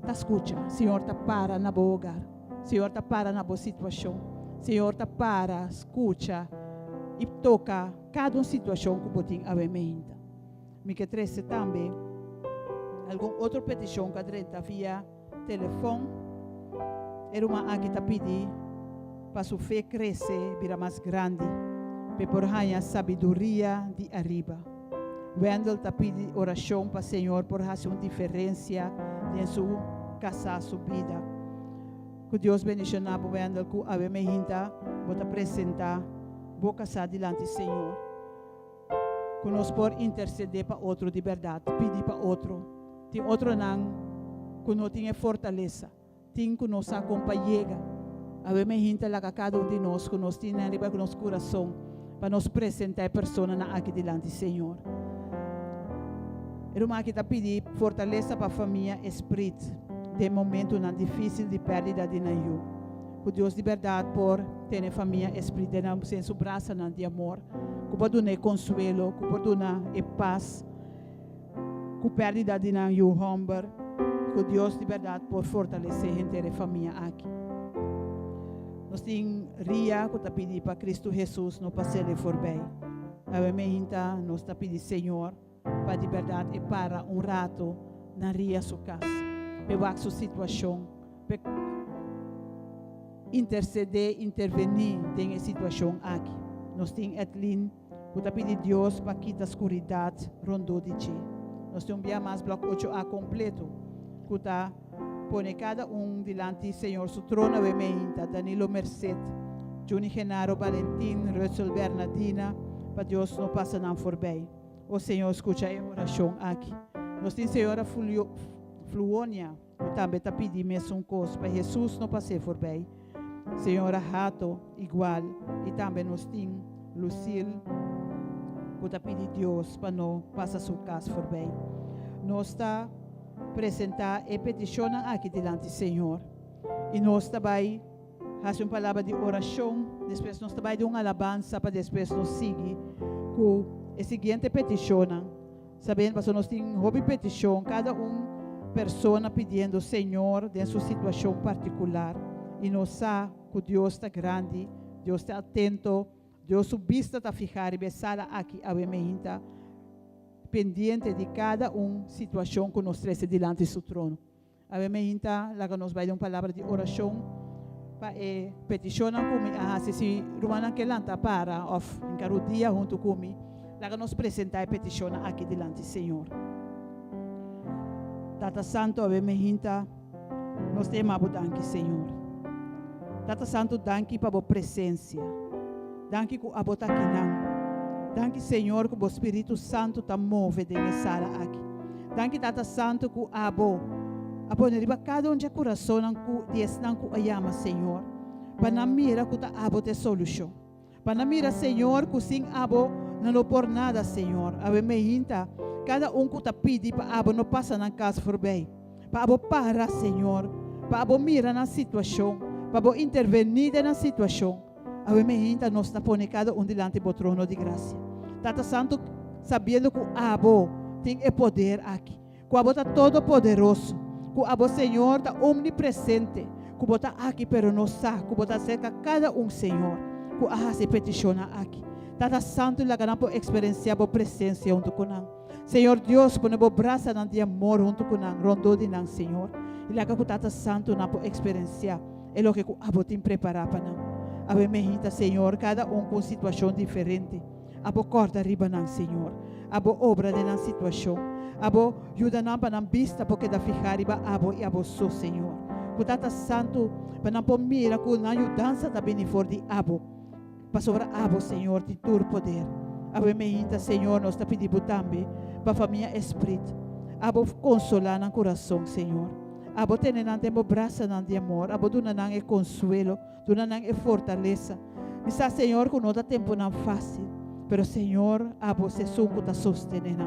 está escuta. Senhor está para na boa lugar. Senhor está para na boa situação. Senhor está para, escuta e toca cada situação que você tem a me hinta. Me que trece também alguma outra petição que adreta via telefone. Era uma aqui está pedindo para sua fé crescer, vira mais grande. Por a sabedoria de arriba. Wendell está pedindo oração para o Senhor por fazer uma diferença em sua casa, sua vida. Que Deus bendiga a Wendell, que a me hinta, vou apresentar, vou casar diante do Senhor. Que nós por interceder para outro de verdade, pedir para outro. Tem outro que não tem fortaleza, tem que nos acompanhar. A me hinta lá cada de nós, que nós temos arriba com nosso coração, para nos apresentar a pessoa aqui diante do Senhor. Irmã que está pedindo fortaleza para a família espírita, de momento difícil de perda de naio. Que Deus de verdade por ter a família espírita sem seu braço de amor, que pode dar consuelo, que pode dar paz, que perda de naio humber, que Deus de verdade por fortalecer a família aqui. Nós temos Ria, que está pedindo para Cristo Jesus não passar por bem. A me hinta, nós está pedindo Senhor, para de verdade e para rato na Ria sua casa. Para sua situação, para intervenir na situação aqui. Nós temos Edlin, que está pedindo Deus para quitar a escuridade rondou de ti. Nós temos mais bloco 8A completo, que está pone cada diante Senhor su trono e meinta, Danilo Merced, Juni Genaro Valentin, Russell Bernardina, para Deus não passa não for bem. O Senhor escuta a oração aqui. Nós temos Senhora Fluônia, que também está pedindo mesmo coisa, para Jesus não passe for bem. Senhora Rato, igual, e também nós temos Lucille, que está pedindo Deus para não passar sua casa for bem. Nós está apresentar e petição aqui diante do Senhor. E nós também fazemos uma palavra de oração, depois nós também de uma alabança, para depois nós seguir com a seguinte petição. Sabendo que nós temos uma petição, cada pessoa pedindo ao Senhor de sua situação particular. E nós sabemos que Deus está grande, Deus está atento, Deus sua vista está fijada e besada aqui a minha pendiente de cada situação que nos traz diante do seu trono. A minha lá que nos vai dar uma palavra de oração para petição comigo, se Romana que lanta para of em cada dia junto comigo, lá que nos apresentar a petição aqui diante do Senhor. Tata Santo, a minha nós te amamos, danke, Senhor. Tata Santo, danke para a presença. Danke que abo tá aqui não. Danke, Senhor, que o Espírito Santo tá move nessa sala aqui. Danke, Tata Santo, que abo neriba cada de coração que desnan que ayama, Senhor. Para na mira que tá abo te solução. Para na mira, Senhor, que sim abo não por nada, Senhor. Ave me hinta cada que tá pedi para abo não passa na casa por bem. Para abo para, Senhor. Para abo mira na situação. Para abo intervenir na situação. Ave me hinta nós tá pone cada delante do trono de graça. Tata Santo, sabendo que abo tem poder aqui. Que abo tá todo poderoso. Que abo, Senhor, tá omnipresente. Que abo tá aqui, pero não sabe. Que abo tá cerca cada Senhor. Que abo se peticiona aqui. Tata Santo, la ganamos por experienciar a presença junto com nós. Senhor Deus, põe o braço de amor junto com nós, rondo de nós, Senhor. E lá que o Tata Santo não por experienciar, é o que o abo tem preparado para nós. Ave me hinta, Senhor, cada com situação diferente. Abo corta riba nós, Senhor. Abo obra de nós situação. Abo ajuda nós para nós vista, porque da ficar riba abo e abo so, Senhor. O Tata Santo, para nós por mira, com a ajudança também for de abo. Para sobre abo, Senhor, de tur poder. Ave me hinta, Senhor, nós está pedindo também para a família espírito. Abo consolar no coração, Senhor. Abo tener nante mo braça de amor. Abo duna nang e consuelo, duna nang e fortaleza. Misa, Senhor, que não dá tempo não fácil. Pero, Senhor, abo se sunco ta sostener.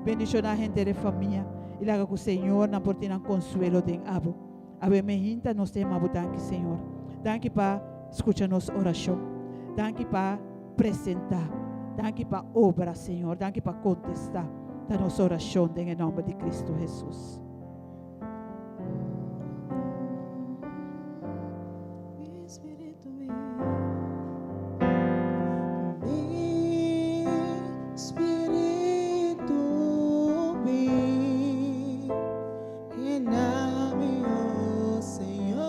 Bendicionar a gente de família. E laga que o Senhor não porte nang consuelo de abo. Ave me hinta, nós te amamos, danke, Senhor. Danke para escuchar nossa oração. Danke para apresentar. Danke para obra, Senhor. Danke para contestar da nossa oração em nome de Cristo Jesus. Espírito vem, llena-me, ó Senhor,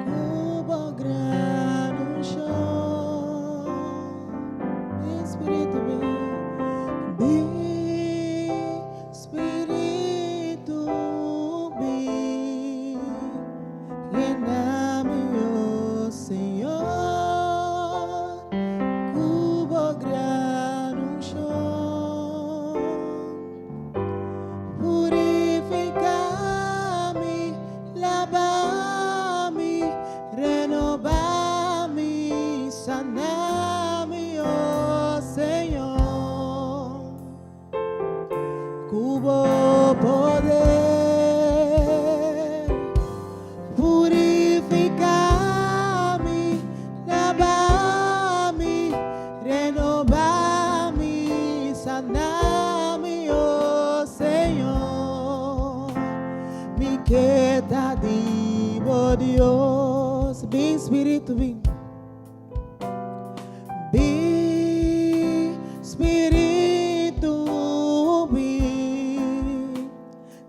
como grano chão. Espírito vem, Espírito vem, llena-me, ó Senhor, como grano chão. Purifica-me, lava-me, renova-me, sana-me, ó Senhor. Cubo poder, purifica-me, lava-me, renova-me, sana-me, ó Senhor. Me queda digo Dios, vem Espírito, vem. Vem Espírito, vem,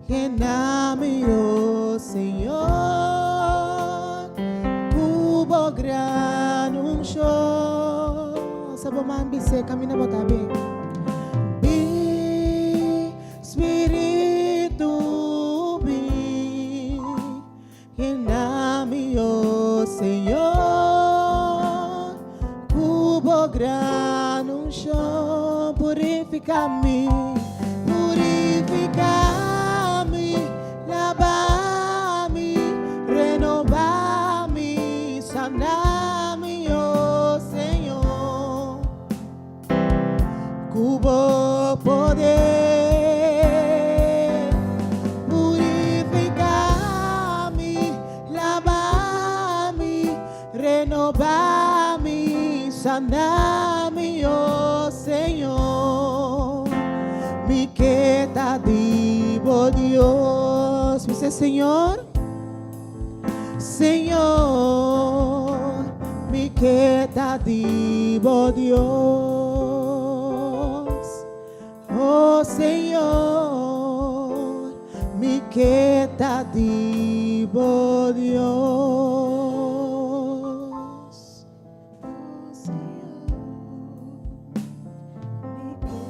llena-me, ó Senhor, cubo grano show. Sabo man bise kami na botabe. Vem Espírito, vem, llena-me, ó Senhor, cubo grano show. Purifica-me, purifica-me, lava-me, renova-me, sana-me, ó Senhor. Cubo poder, purifica-me, lava-me, renova-me, sana-me, ó Senhor. Me queda digo Dios, dice Señor, Señor, me queda digo Dios, oh Señor, me queda digo Dios, oh Señor, me queda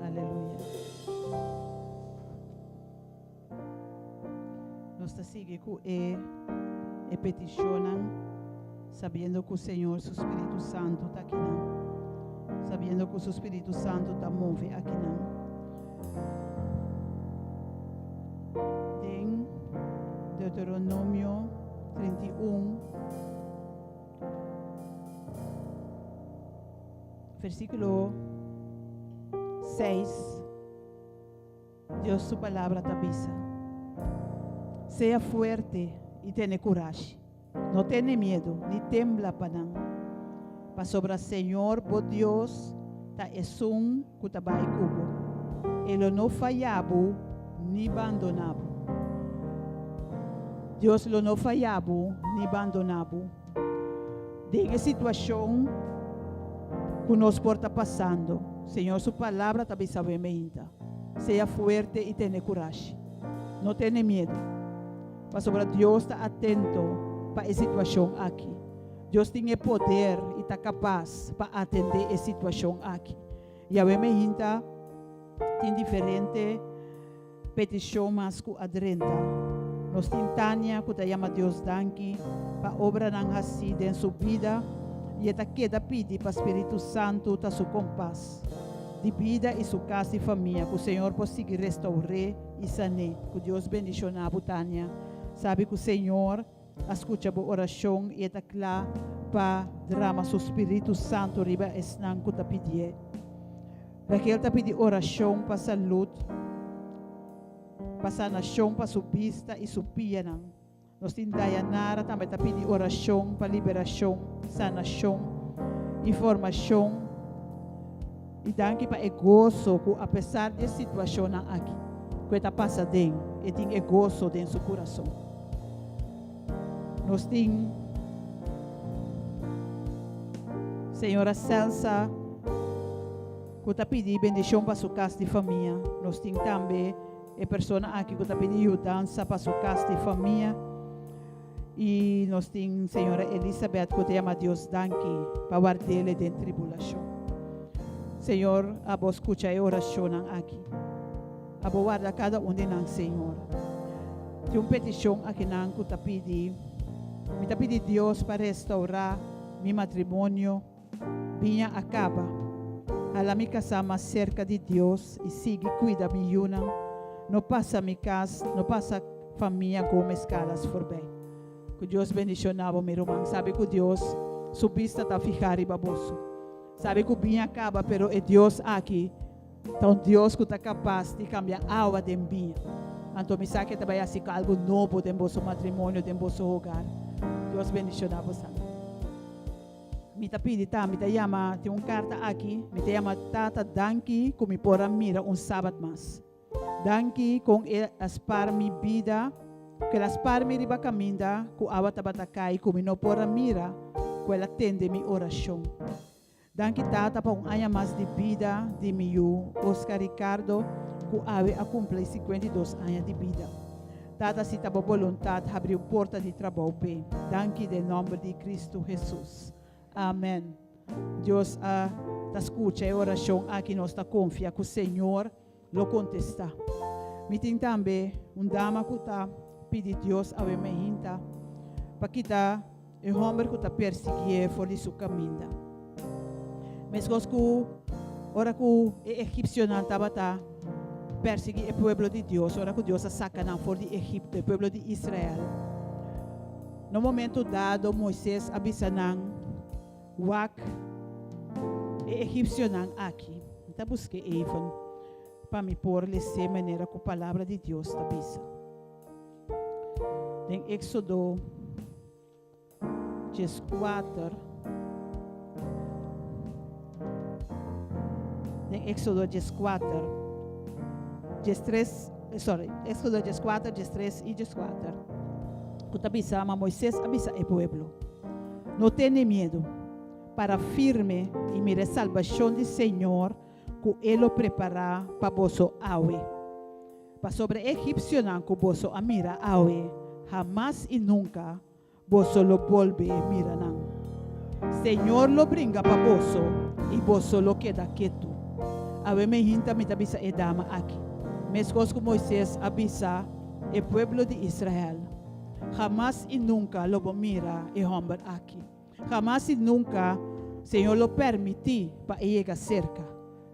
Aleluia. nos sigue con e peticionan, sabiendo que el Señor, su Espíritu Santo, está aquí, sabiendo que su Espíritu Santo está mueve aquí. En Deuteronomio 31, versículo 6, Dios su palabra te avisa. Sea fuerte y tiene coraje. No tiene miedo, ni tembla para sobre el Señor, vos Dios, ta es un kutabai kubo. Él no fallabo ni abandonabo. Dios lo no fallabo ni abandonabo. De esa situación que nos porta pasando, Señor, su palabra también sabe meinta. Sea fuerte y tiene coraje. No tiene miedo. Sobre Dios está atento para esa situación aquí. Dios tiene poder y está capaz para atender esa situación aquí. Y a veces gente tiene diferentes peticiones que adrenta. Nos tintania que te llama Dios danki para obrar así en su vida y esta queda pide para Espíritu Santo ta su compás de vida y su casa y familia que el Señor possa seguir restaurar y sanar. Que Dios bendiga a Butania. Sabe que o Senhor escuta a oração e está claro para derramar seu Espírito Santo riba esnan que está pedindo. Raquel está pedindo oração para saúde, para sanação, para sua vista e sua pia. Nós temos Dayanara também está pedindo oração para liberação, sanação, informação. E danke para o gozo que apesar da situação aqui, que está passando, e tem o gozo dentro do seu coração. Nós temos Senhora Celsa, que está pedindo bendição para sua casa de família. Nós temos também a pessoa aqui que está pedindo ajuda para sua casa de família. E nós temos Senhora Elizabeth, que te ama Deus danke para guardá-la da tribulação. Senhor, a vos escuta a oração aqui. A vos guarda cada um de nós, Senhor. Tem uma petição aqui que está pedindo. Me está pedindo Deus para restaurar meu matrimônio. Vinha acaba. A minha casa mais cerca de Deus e siga cuida de mim. Não passa minha casa, não passa família como escalas for bem. Que Deus bendiga meu irmão. Sabe que Deus, sua vista está ficar e baboso. Sabe que o bem acaba, pero é Deus aqui. Então Deus que está capaz de cambiar a água de bem. Então me sabe que também assim algo novo em vosso matrimônio, em vosso hogar. Deus bendiga você. Me está pedindo, me está chamando, tem uma carta aqui, me está chamando Tata Danki, que me pode mirar sábado mais. Danki com aspar minha vida, que aspar minha riba caminda, que a água tabatacai, que me não pode mirar, que ela atende minha oração. Danke Tata para ano mais de vida de meu Oscar Ricardo, que ave a cumprir 52 anos de vida. Tata se tava vontade de abrir porta de trabalho bem. Danke em nome de Cristo Jesus. Amém. Deus te escuta a oração aqui nós está confia que o Senhor lo contesta. Me tem também dama que está pedindo Deus a mim para quitar o homem que está perseguindo fora de seu caminho. Mas que ora que o egípcio estava perseguir o povo de Deus, ora que Deus saca fora de Egipto, o povo de Israel. No momento dado, Moisés avisa wak o egípcio aqui. Então busquei even para me pôr de maneira que a palavra de Deus está avisa. Em Éxodo 4. Em Éxodo 4, Éxodo 4, 3 e 4. Que avisa, Moisés avisa o povo. Não tenha medo, para firme e mire salvação do Senhor, que Ele preparar para vosso aue. Para sobre egípcio que vosso a mira aue, jamás e nunca vosso lo volve mira não. Senhor lo brinca para vosso e vosso lo queda quieto. Ave me hinta me avisa e dama aqui. Mescos que Moisés avisa el pueblo de Israel. Jamás y nunca lo mira y hombre aquí. Jamás y nunca, Señor, lo permití para llegar cerca.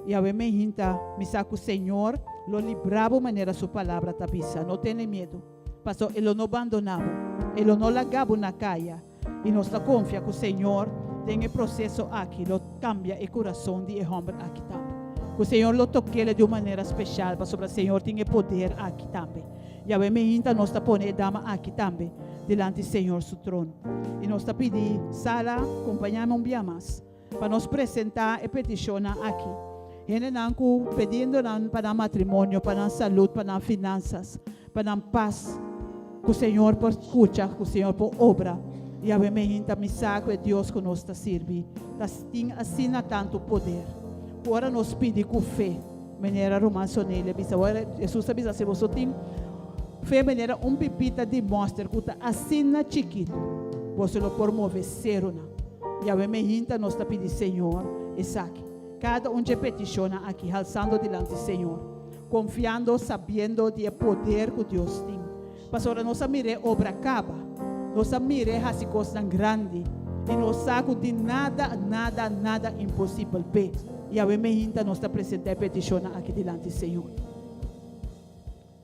Y a ver, me hinta, me saco, Señor, lo libraba manera su palabra tabisa. No tiene miedo. Pasó, él no abandonaba. Él no lagaba una calle. Y nos da confía que el Señor tiene el proceso aquí, lo cambia el corazón de hombre aquí también. Que el Señor lo toque de una manera especial. Pasó, el Señor tiene poder aquí también. Y a ver, me hinta, nos está poniendo dama aquí también, delante del Señor su trono. Y nos está pidiendo, Sara, acompañame un día más, para nos presentar y peticionar aquí. Gente nanku pedindo para matrimonio, para salud, para finanças, para paz. Que o Senhor por escuta, que o Senhor por obra. E a me me saco é Deus que nos está servindo. Tem assim tanto poder. Agora nos pede com fé. Maneira romance nele. Jesus sabe se você tem fé, maneira pipita de mostra que está assim chiquito. Você não pode mover zero. E a me nos está pedindo, Senhor, e saque. Cada de peticiona aqui, alçando diante do Senhor, confiando, sabendo do poder que Deus tem. Pastora, nós mire obra acaba, nós mire as coisas grandes, e nós saco de nada impossível. E a gente nos apresenta peticiona aqui diante do Senhor.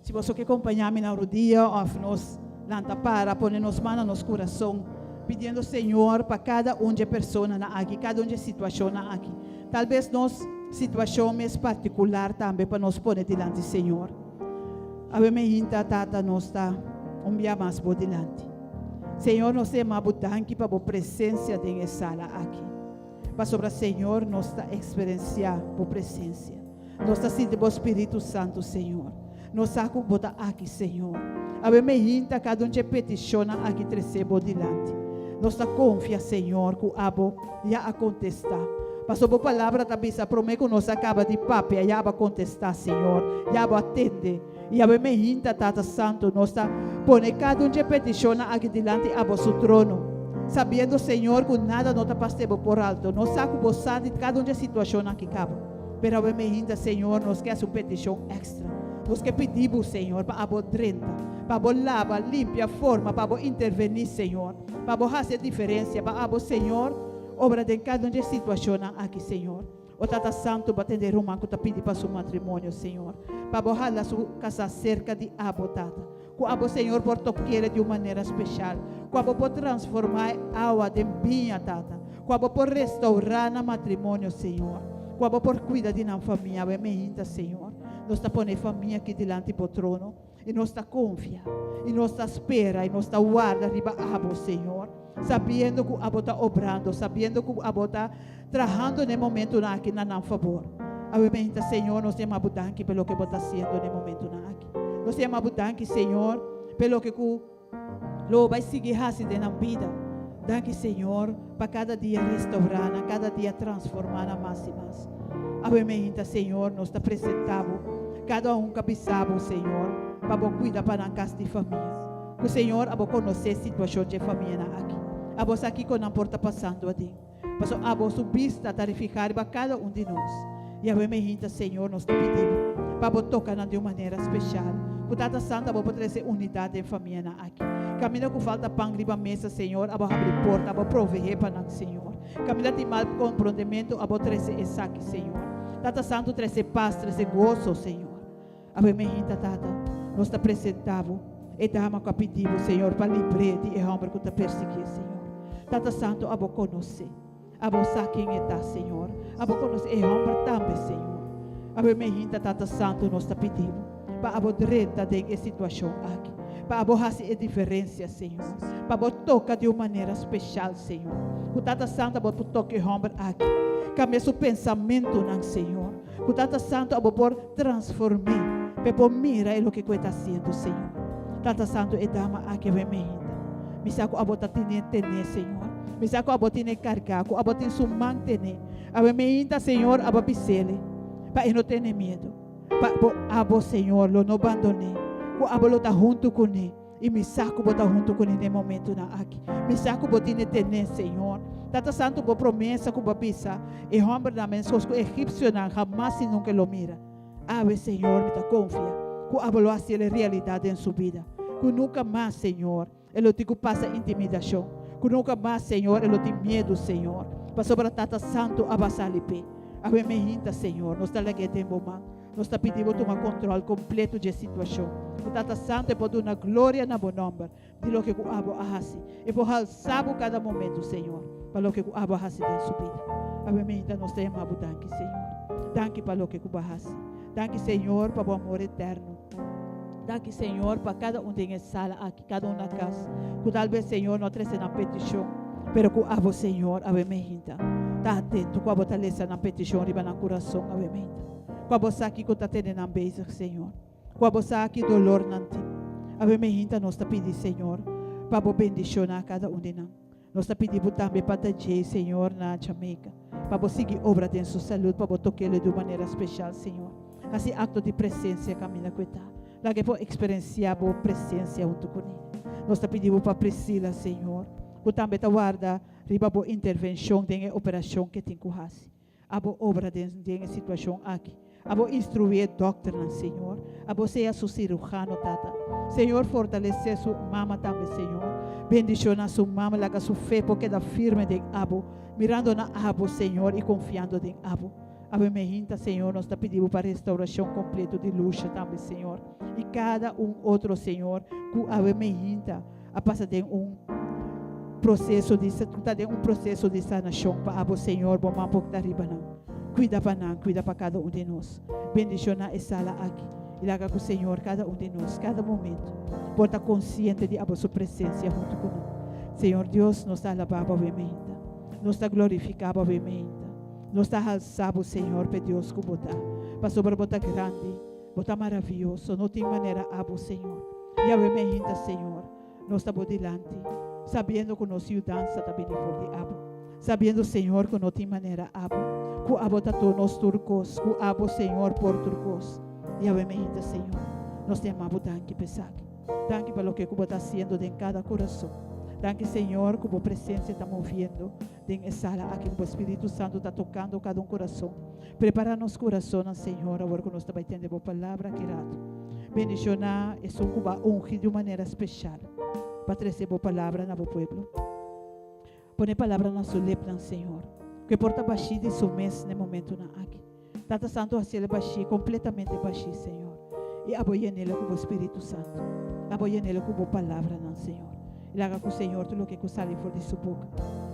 Se você quer acompanhar-me na rodilha, ou nos lanta para, pôr nos manos no coração, pedindo Senhor para cada de pessoa aqui, cada de situação aqui. Talvez nos situação mais particular também para nos pôr diante do Senhor. A me hinta tata nos está dia mais por diante. Senhor, nós temos abundante para a presença de sala aqui. Para sobre o Senhor, nós está experienciar a presença. Nós está sentindo o Espírito Santo, Senhor. Nós está botar aqui, Senhor. A me hinta cada de peticiona aqui recebo diante. Nós está confia, Senhor, que o abo já a contestar. Passou por palavra da bisa, promete que nós acaba de papi, já vai contestar, Senhor, já vai atender. E a me hinta, Tata Santo, nós está põe cada de peticiona aqui diante a vosso trono. Sabendo, Senhor, que nada não está passando por alto. Nós sabemos que você de cada de situação aqui cabo. Pero a me hinta, Senhor, nós quer uma petição extra. Nós quer pedimos, Senhor, para a 30, para a lava, limpia, forma, para a intervenir, Senhor, para a fazer diferença, para a Senhor, obra de cada de situação aqui, Senhor. O Tata Santo vai atender uma que está pedindo para seu matrimônio, Senhor. Para borrar a sua casa cerca de abo, Tata. Que abo, Senhor, por toqueira de uma maneira especial. Que abo por transformar água de vinha, Tata. Que abo por restaurar no matrimônio, Senhor. Que abo por cuidar de uma família, bem-vinda, Senhor. Nós está pondo família aqui diante do trono. E nós está confia. E nós está espera. E nós está guarda riba abo, Senhor. Sabendo que o abo está obrando, sabendo que o abo está trabalhando no momento aqui na favor. Obviamente, Senhor, nós temos abundante pelo que você está fazendo no momento aqui. Nós temos abundante, Senhor, pelo que lo vai seguir fazendo na vida. Danke, Senhor, para cada dia restaurar, cada dia transformar mais e mais. Obviamente, Senhor, nós está apresentando cada cabeçado, Senhor, para cuidar para a casa de família. Que o Senhor abo conhecer a situação de família aqui. Abo aqui que não porta passando a ti. Passo abo subista tarificar para cada de nós. E a me Senhor, nós te pedimos para tocar de uma maneira especial. Que Tata Santa abo trazer unidade em família aqui. Caminho que falta pão riba mesa, Senhor, abo abrir porta, abo prover para nós, Senhor. Caminho de mal comprometimento, abo trazer esse aqui, Senhor. Tata Santo trazer paz, trazer gozo, Senhor. A me Tata, nós te apresentamos. E dama que pedimos, Senhor, para livrar de homem que está perseguindo, Senhor. Tata Santo, abo conhecer. Abo saber quem está, Senhor. Abo conhecer e homem também, Senhor. Abo me hinta, Tata Santo, nós te pedimos. Para abo direita de situação aqui. Para abo fazer a diferença, Senhor. Para abo tocar de uma maneira especial, Senhor. O Tata Santo, abo toque homem aqui. Cambia seu pensamento, não, Senhor. O Tata Santo, abo por transformar. Para mira o que está fazendo, Senhor. Tata Santo e dama aqui vem me hinta. Me saco abo tatine tene, Senhor. Me saco abo tine carga, ko abo tin sumang tene. Abo me hinta, Senhor, abo pisele. Pa não tenha medo. Pa abo, Senhor, lo no abandone. Ko abo lo ta junto com ele. E me saco bota junto com ele no momento na aqui. Me saco botine tene, Senhor. Tata Santo bo promessa ko babisa. E homem da mensos ko egípcio não jamais e nunca lo mira. Ave, Senhor, me ta confia. que abalo hacia la realidad en su vida. Que nunca más, Señor, Ele te passa intimidação. Que nunca mais, Senhor, Ele tem medo, Senhor. Para sobre a Tata Santo abasalipe. A me Senhor, nós estamos aqui em bom. Nós estamos pedindo tomar controle completo da situação. O Tata Santo pode dar glória na bom nome. De lo que o abo ahasi. E por sabe cada momento, Senhor. Para lo que o abo ahasi em sua vida. A me nós temos amado, danke, Senhor. Danke para lo que o ahasi. Danke, Senhor, para o amor eterno. Danke, Senhor, para cada tem sala aqui, cada na casa. Que talvez, Senhor, não traz na petição. Pero que abo, Senhor, a me hinta. Está atento, que abo talesa na petição, riba na coração, a me hinta. Que abo sa aqui que está tendo na beijo, Senhor. Que abo sa aqui dolor nanti. A me hinta, nós está pedindo, Senhor, para abo bendicionar cada de nós. Nós está pedindo também para Tajay, Senhor, na Jamaica. Para abo seguir obra de sua saúde, para abo toquê-lo de maneira especial, Senhor. Assim, acto de presença, caminha com ele. Lagi po experienciar a presença junto com ele. Nós te pedimos para Priscila, Senhor. Que também te guarda, riba a intervenção de operação que tem que fazer. A obra de situação aqui. A instruir doutor, Senhor. A ser seu cirurgião, tata. Senhor, fortalecer sua mama também, Senhor. Bendiciona sua mama, laga sua fé, porque da firme de abo. Mirando na abo, Senhor, e confiando em abo. Ave Mehinta, Senhor, nós te pedimos para restauração completa de luxa também, Senhor. E cada outro, Senhor, que Ave Mehinta a passar de processo de sanação para o Senhor, bom mampo que está arriba não. Cuida para cada de nós. Bendiciona essa sala aqui. E laga com o Senhor, cada de nós, cada momento. Por estar consciente de a sua presença junto com nós. Senhor Deus, nós está alabado, Ave Mehinta. Nós está glorificado, Ave Mehinta. Nós está alçado, Senhor, para Deus que botar. Para sobre botar grande, botar maravilhoso. Não tem maneira abo, Senhor. E a me hinta, Senhor. Nós estamos delante. Sabendo que nossa dança também é forte abo. Sabendo, Senhor, que não tem maneira abo. Que abo está todos turcos. Que abo, Senhor, por turcos. E a me hinta, Senhor. Nós te amamos, danke, pesach. Danke para o que você está fazendo em cada coração. Danke, Senhor, que a presença está movendo em sala aqui, que o Espírito Santo está tocando cada coração. Prepara nosso coração, Senhor, agora que nós estamos entendendo a palavra aqui. Bendicionar e só que vai ungir de maneira especial para trazer a palavra no povo. Põe a palavra na sua lips, Senhor. Que porta baixi de seu mês no momento na aqui. Tata Santo, assim baixi, completamente baixi, Senhor. E aboia nele com o Espírito Santo. Aboia nele com a palavra, Senhor. E laga com o Senhor tudo o que sale fora de sua boca.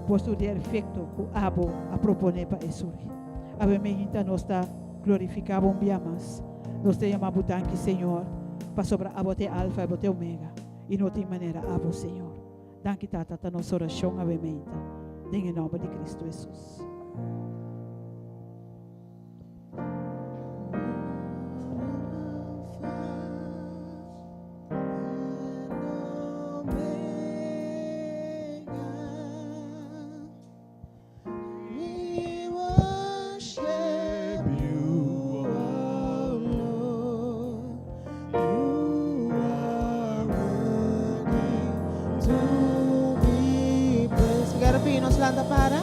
Posto de efeito que abo a proponer para isso. Ave Mehinta nós está glorificado um dia mais. Nós te chamamos danke, Senhor, para sobre abo te alfa e abo te omega. E não tem maneira abo, Senhor. Danke, Tata, a nossa oração, Ave Mehinta. Em nome de Cristo Jesus. Nos landa para.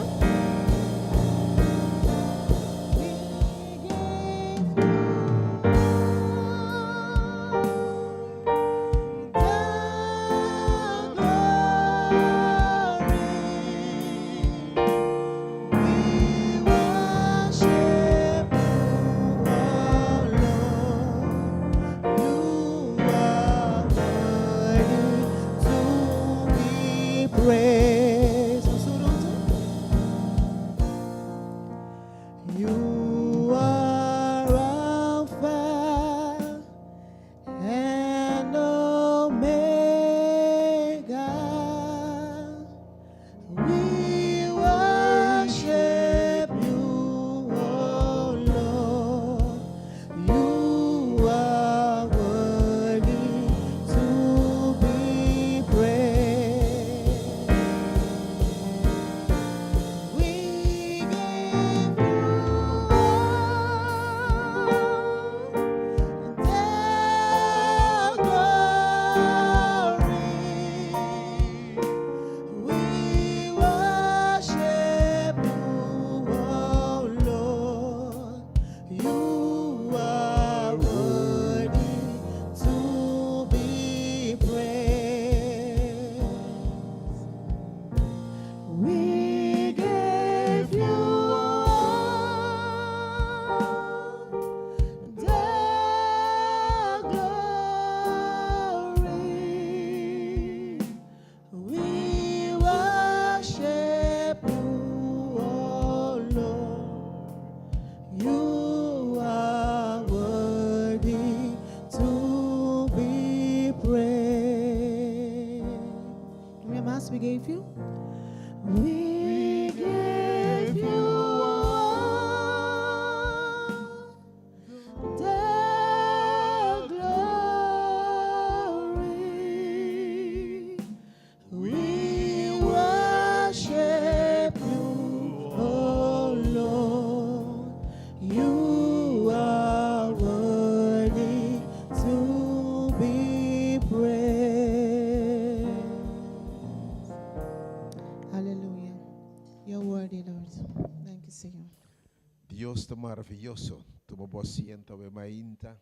Deus está maravilhoso. Toma boa sienta, mainta.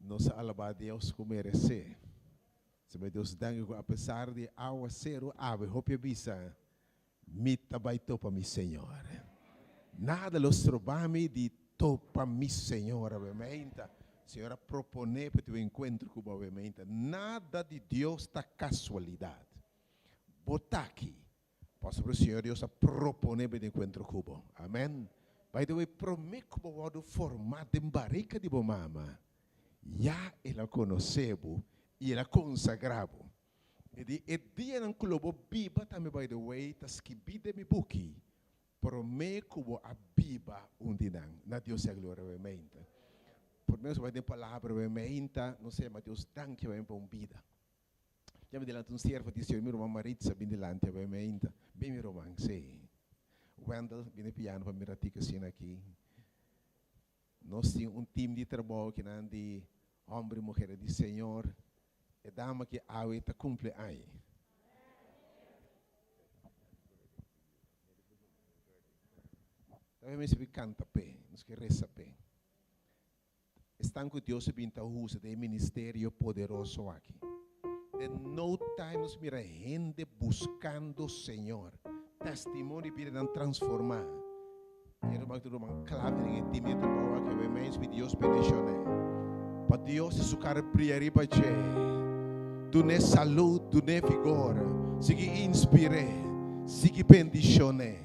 Nós alabar Deus como merece. Se Deus dangue, apesar de água ser o ave, hope bisa, mita vai topa mi Senhor. Nada los trobami de topa mi Senhor, obviamente. Senhora propone para o encontro com obviamente. Nada de Deus está casualidade. Botar aqui. Posso para o Senhor Deus a propone para o encontro com o. Amém. By the way, promete que o vou formar de barrica de mama. Já ela conheceu e ela consagrou. E dia não clube biba também, by the way, tá escrito me buki. Promete que a biba dia na Deus é glória obviamente. Por menos vai ter palavra obviamente, não sei, mas Deus danke para vida. Já me delante servo de Senhor, meu marido bem delante obviamente, bem meu romance. Wendell, vem piano para me ratificar assim aqui. Nós temos time de trabalho que não de homem e mulher de Senhor. E dama que a está cumple aí. Também se canta pé, nos que reza pé. Estão com Deus pinta o uso de ministério poderoso aqui. De no time nos mira gente buscando o Senhor. Testemunho para não transformar. Era uma clave de time de trabalho que o menos Deus bendicioné. Para Deus se sucar priori para che. Tu ne saúde, tu ne vigor. Sigue inspire, sigue bendicioné.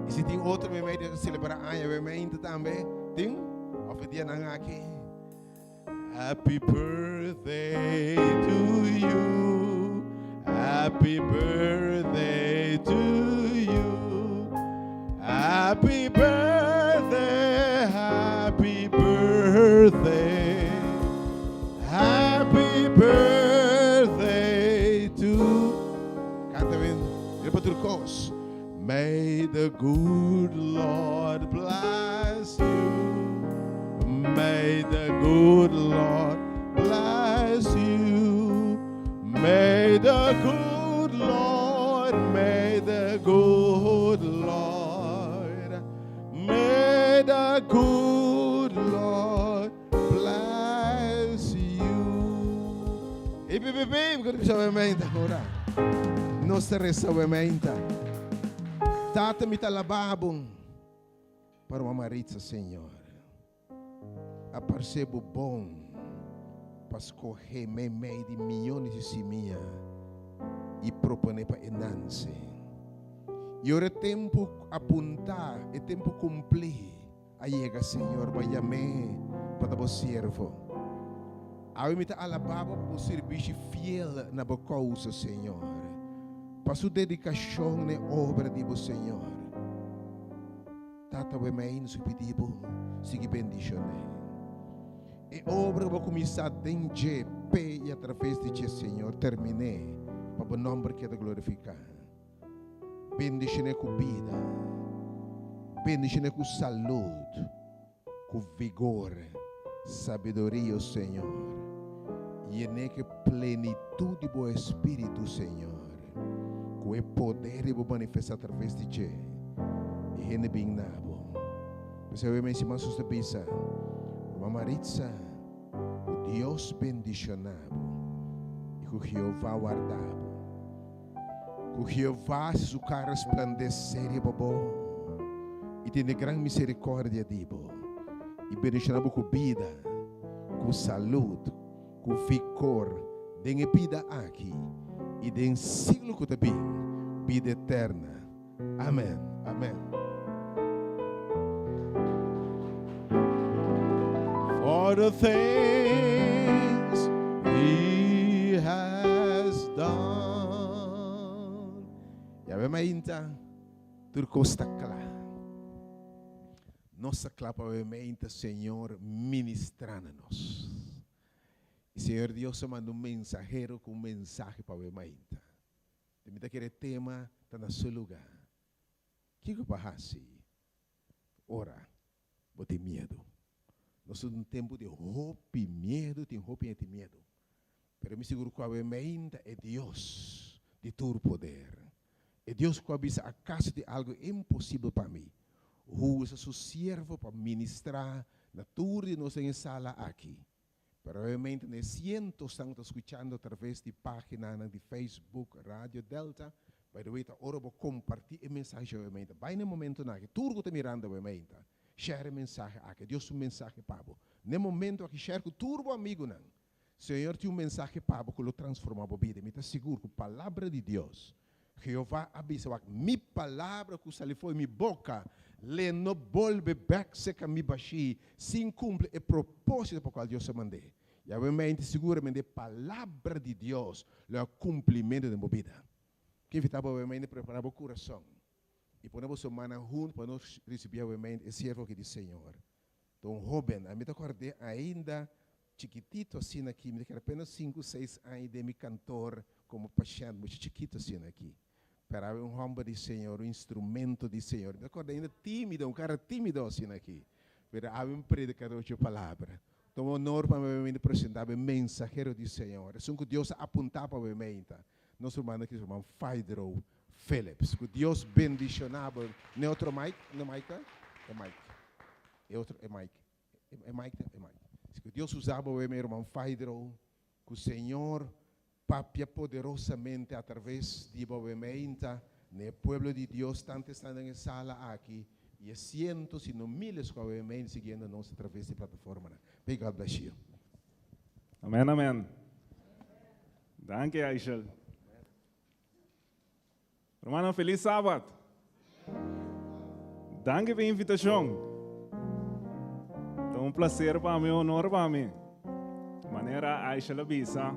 E se tem outro momento de celebrar ano, momento também tem. Dia nang aqui. Happy birthday to you. Happy birthday to you. Happy birthday, happy birthday. Happy birthday to. Canta bem. Repete o cos. May the good Lord bless you. May the good Lord bless you. May the good Lord, may the good Lord, may the good Lord bless you. E bebê, quando você vai me ora. Não se resta obviamente. Tata me talababum para uma maritza, Senhor. A percebo bom para escorrer meio de milhões de simia e propor para enance. E ora tempo apontar, é tempo cumprir. Aí chega, Senhor, vai me para o servo. Aí me tá alababa para o serviço fiel na boa causa, Senhor. Para sua dedicação na obra de você, Senhor. Tata we me in su pedibo, siga bendicioné. E obra vai começar dentro pé e através de ti, Senhor, terminei para o nome que te glorificar. Bendicioné com vida, bendicioné com saúde, com vigor, sabedoria, Senhor. E é que plenitude do Espírito, Senhor, com o poder e o manifestar através de ti. E é bem nabo. Você vai me ensinar suas bisa. Maritza, o Deus bendicionado e o Jeová guardado. O Jeová se sucar resplandecer e bobo e tem grande misericórdia de bo. E bendicionado com vida, com saúde, com vigor, tem vida aqui e tem siglo que também vida eterna. Amém. Amém. For the things He has done. Ya ve mainta, turco está claro. Nossa clapa ve mainta, Senhor, ministrando-nos. E Senhor Deus manda mensajero com mensaje para ver mainta. Tem que aquele tema está no seu lugar. O que passa? Ora, vou ter medo. Nós somos um tempo de roupa e medo, tem roupa e medo. Mas me seguro que a mente é Deus, de todo poder. E Deus que avisa, acaso de algo impossível para mim. Usa seu servo para ministrar na tour de nossa sala aqui. Pero obviamente, ne cientos estão escutando através de página de Facebook, Rádio Delta. By the way, ora vou compartilhar a mensagem, obviamente. Vai no momento na que turgo te mirando, obviamente. Share a mensagem aqui. Deus mensagem para você. No momento que share com turbo amigo, não. Senhor, tem mensagem para você que lo transforma a vida. Me está seguro que a palavra de Deus, Jeová avisa, minha palavra que saiu foi minha boca, le no volve back seca mi baixi, sem cumpre o propósito para o qual Deus se mandou. E obviamente, seguramente, a palavra de Deus é o cumprimento da minha vida. Que evitava, obviamente, preparar o coração. E ponemos a mão junto para nós receber, obviamente, o servo aqui do Senhor. Então, jovem, a mim acordei ainda chiquitito assim aqui, me quero apenas 5, 6 anos de me cantor como paixão, muito chiquito assim aqui. Para homem do Senhor, instrumento do Senhor. Me acordei ainda tímido, cara tímido assim aqui. Pero havia predicador de palavra. Então, honor para mim apresentar o mensageiro do Senhor. É que Deus apontava para mim. Nosso irmão aqui, o irmão Phaedro Phillips. Que Deus bendicionava. Não é outro mic? Não é mic? É mic. É outro, é mic. É mic? É mic. Que Deus usava o meu irmão Phaedro. Que o Senhor papia poderosamente através de movimento no povo de Deus, tanto estando na sala aqui, e cientos e não miles que obviamente seguindo nós através da plataforma. May God bless you. Amen, amen. Danke, Aishel. Hermano, feliz sábado. Danke pela invitação. É um prazer para mim, honor para mim. De maneira Aishel avisa.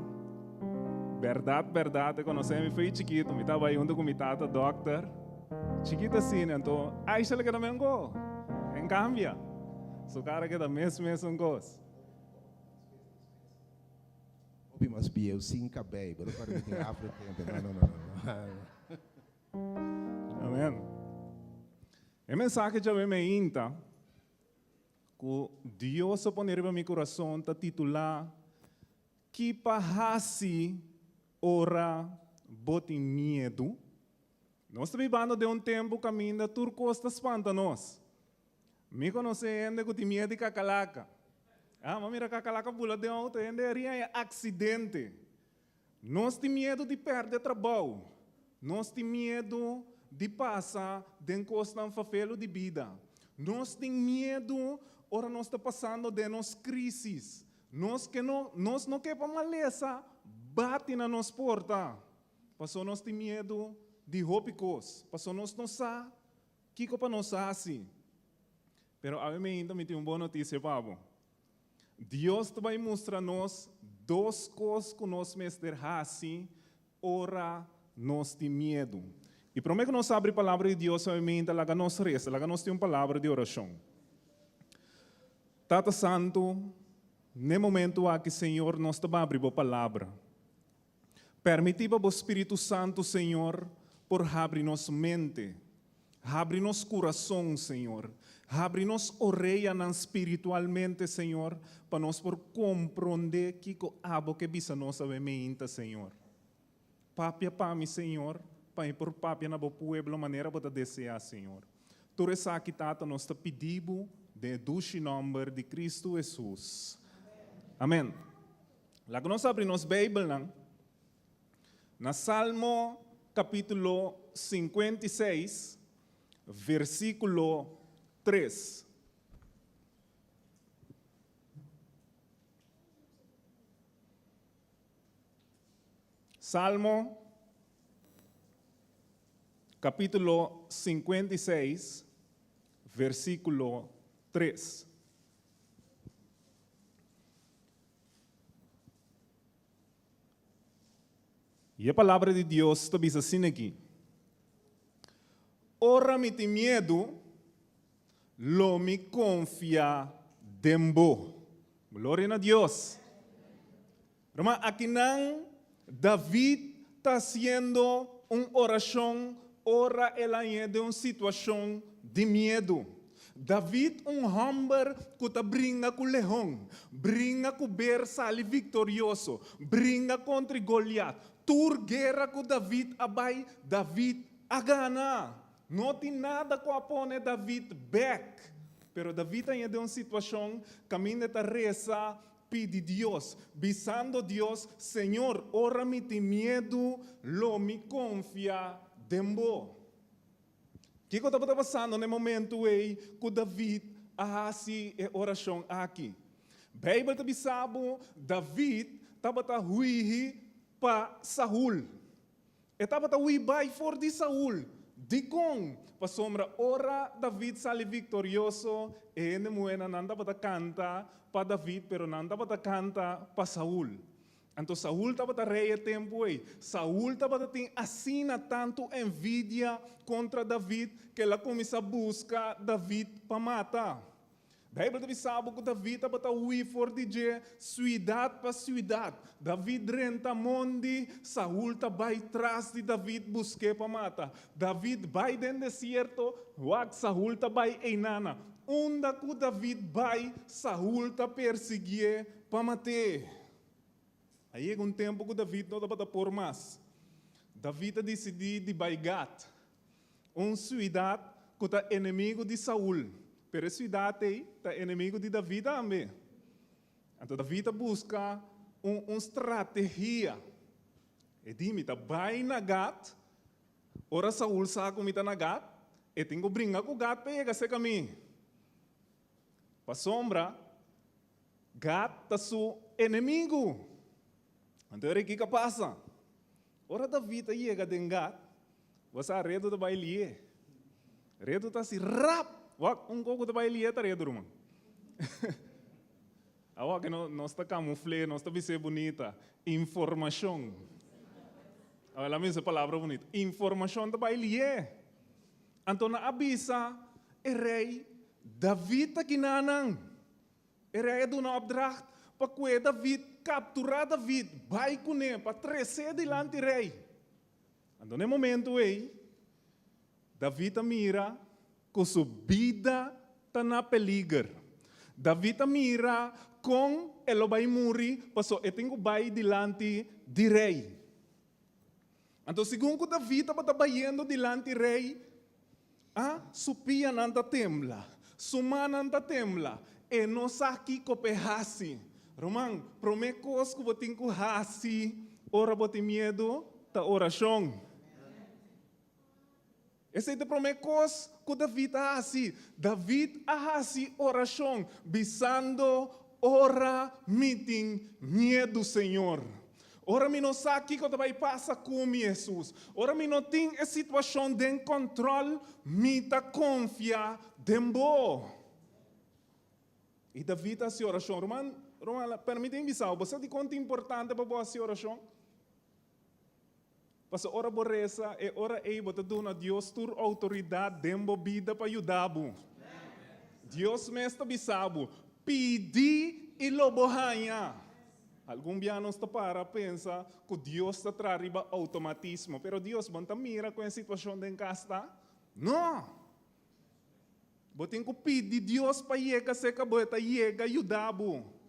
Verdade, conhecemos foi chiquito, me estava junto com meu tata, doctor. Chiquito assim, então, Aishel que também go. Em cambio, so cara que também mesmo gosta. Obi must be eu sim cabei, pero para mim tem afro tempo. Não. Amém. A mensagem que eu me inta, que Deus se poner para meu coração, está titular, que pahasi ora botem medo. Nós estamos vivendo de tempo caminho por costas pantanos. Me conhecendo que tem medo de cacalaca. Mas mira cacalaca pula de auto, ainda é acidente. Nós temos medo de perder trabalho. Nós temos medo de passar de encosta um favelo de vida. Nós temos medo, ora nós estamos passando de nos crises. Nós não queremos maleza, bate na nossa porta. Passou nós temos medo de roupas. Passou nós não sabe o que para nós assim. Pero a mim também tem uma boa notícia, Pablo. Deus vai mostrar-nos duas coisas que nós mestres assim, ora nós temos medo. E para que nós abrimos a palavra de Deus, a mim lá nós reza, lá nós temos uma palavra de oração. Tata Santo, no momento que Senhor nós te abre a palavra, permitiva o Espírito Santo, Senhor, por abrir nossa mente, abrir nosso coração, Senhor, abrir nossa orelha espiritualmente, Senhor, para nós por compreender que abo que bisa nossa mente, Senhor. Papia para mim, Senhor, para por papia na bo pueblo maneira para desejar, Senhor. Tu essa aqui tata nós te pedimos de duche nome de Cristo Jesus. Amém. Lá que nós abrimos Bíblia, na Salmo capítulo 56, versículo 3. Salmo capítulo 56, versículo 3. E a palavra de Deus está diz assim aqui. Ora me tem medo, lo me confia dembo. Glória a Deus. Mas aqui não, David está fazendo uma oração, ora ela é de uma situação de medo. David homem que está brinca com o leão, brinca com o bersali vitorioso, brinca contra Goliat. Tur guerra com David abai, David agana. Não tem nada com a pôr David back. Pero David tem de uma situação, caminho de reza, pede Deus, bisando Deus, Senhor, ora me tem medo, lo me confia dembo. O que estava passando no momento aí que David ahasi a oração aqui? Bíblia está bisabo, David estava huihi para Saul. Estava huibai for de Saul. Dikong, pa sombra ora David sali victorioso, e ne muena nanda bata canta pa David, pero nanda bata canta pa Saul. Então Saul estava rei tempo aí. Saul estava tem assina tanto envidia contra David que ela começa a buscar David para matar. Bíblia diz sabe que David estava ui for de cidade para cidade. David renta monte, Saul vai atrás de David buscar para matar. David vai dentro do deserto, wag Saul vai enana. Onde que David vai, Saul perseguir para matar. Aí é um tempo que David não estava por mais. David decidiu de Baigat, uma cidade que é inimigo de Saul. Pero a cidade é inimigo de David também. Então David busca uma estratégia. E diz-me, vai na Gat, ora Saul sabe como está na Gat, e tem que brincar com o Gat para chegar a esse caminho. Para sombra, Gat é seu inimigo. Então, o que passa? Ora David chega em Gat, você é redo de baile. Redo está assim, rap. Pouco de baile está redo, irmão. Agora que nós está camuflado, nós está bem bonita. Informação. Olha a mesma palavra bonita. Informação de baile. Então, na avisa, o rei David aqui nanang. O rei do na opdracht para que David capturar David, vai com ele para trazer delante do rei. Então, no momento aí, David mira que sua vida está na peligro. David mira com ele vai morrer, porque ele tem que vai delante do rei. Então, segundo David estava trabalhando delante do rei, sua pia não tembla, sua mão não tembla, e não sabe que perhasi. Romang, promekos que você tem que hasi, ora você medo, ta oração. Esse é o promekos que David hasi. David hasi oração, bisando ora meeting medo Senhor. Ora me não sabe que vai passar com Jesus. Ora me não tem a situação de controle, me ta confia dembo. E David hasi oração, Romana, permitem-me salvo, você de quanto importante para você oração? Porque ora borreza e ora ei bota dona Deus tur autoridade dembo vida para ajudar-bo. Deus me está bisabo, pedi e lobohanha. Algum dia nós está para pensar que Deus está trariba automatismo, pero Deus banta mira com a situação de casa? Não. Botem que pedir Deus para chegar se acabou está chega ajudar-bo.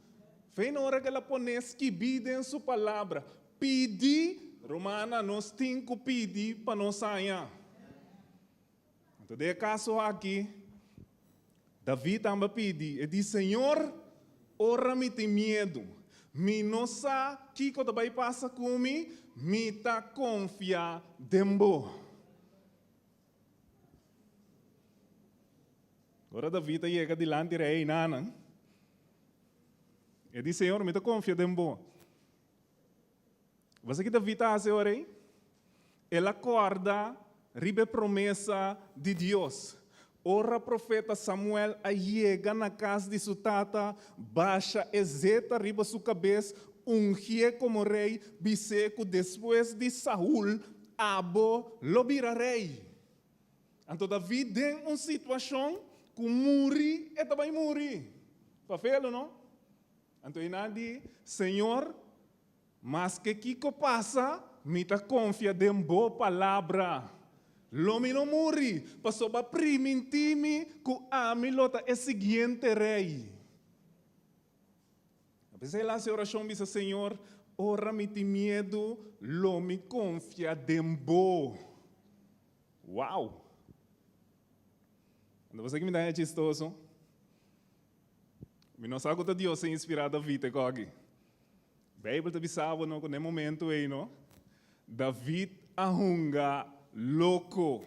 Vem na hora que ela põe esquibida em sua palavra. Pedir, Romana, nós temos que pedir para nós sair. Então, de caso aqui, Davi também pede, e diz, Senhor, ora me tem medo. Me não sabe que quando vai passar comigo, me tá confia dembo. Agora Davi chega delante do rei, nana. E diz, Senhor, me confia dembo. Você que David está a orar? Ele acorda, ribe promessa de Deus. Ora profeta Samuel chega na casa de sua tata, baixa exeta riba sua cabeça, ungie como rei, biseco depois de Saul, abo lo vira rei. Então David tem uma situação que morre e também morre. Para vê-lo, não? Então ele diz, Senhor, mas que passa, me ta confia de boa palavra. Lo me não morre, passou para primentime que a mi lota é seguinte rei. Apesar lá a oração diz, Senhor, ora me tem medo, lo me confia de boa. Uau! Quando você que me dá é chistoso, me não sabe que Deus é inspirado a vida aqui. Bíblia te bisava no que momento aí, não? David ahunga louco.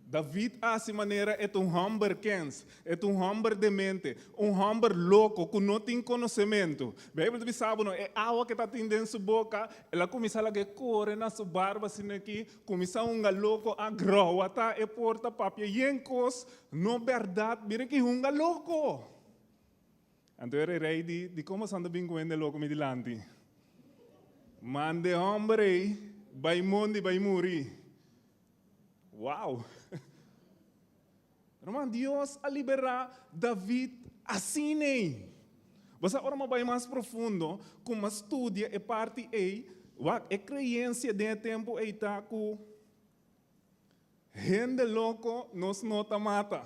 David assim maneira é homem quens, é homem demente, homem louco que não tem conhecimento. Bíblia te bisava não é água que está tendendo sua boca, ela começa a correr na sua barba assim aqui, começa a hunga louco a groa tá e porta papia yencos, não verdade, mira que hunga louco. Então era rei de como sanda binguende louco me dilante. Mande homem, vai mundi, vai morrer. Uau! Irmão, Deus a liberar David assim nem. Você agora vai mais profundo, como estudia e parte aí, a crença de tempo aí tá com gente louco nos nota mata.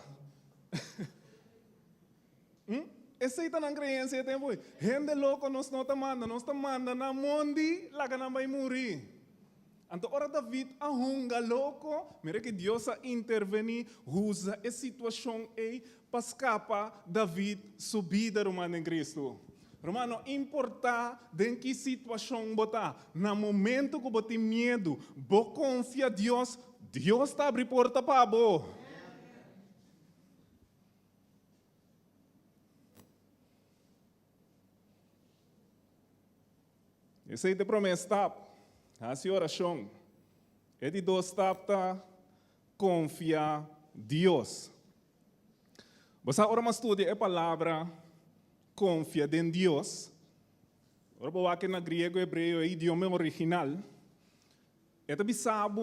Essa aí tá na crença de tempo aí. Gente louco nos nota manda na mundi, lá que não vai morrer. Então, ora David ahunga louco, mira que Deus a intervenir, usa a situação aí para escapar David subida romana em Cristo. Romano, importa em que situação botar. No momento que você tem medo, você confia em Deus, Deus está abrindo porta para você. Esse aí te promessa, tá? Essa oração é de dois tapta confia Deus. Você agora estuda a palavra confia em Deus. Agora vou aqui na grego, hebreu, é idioma original. É também sabe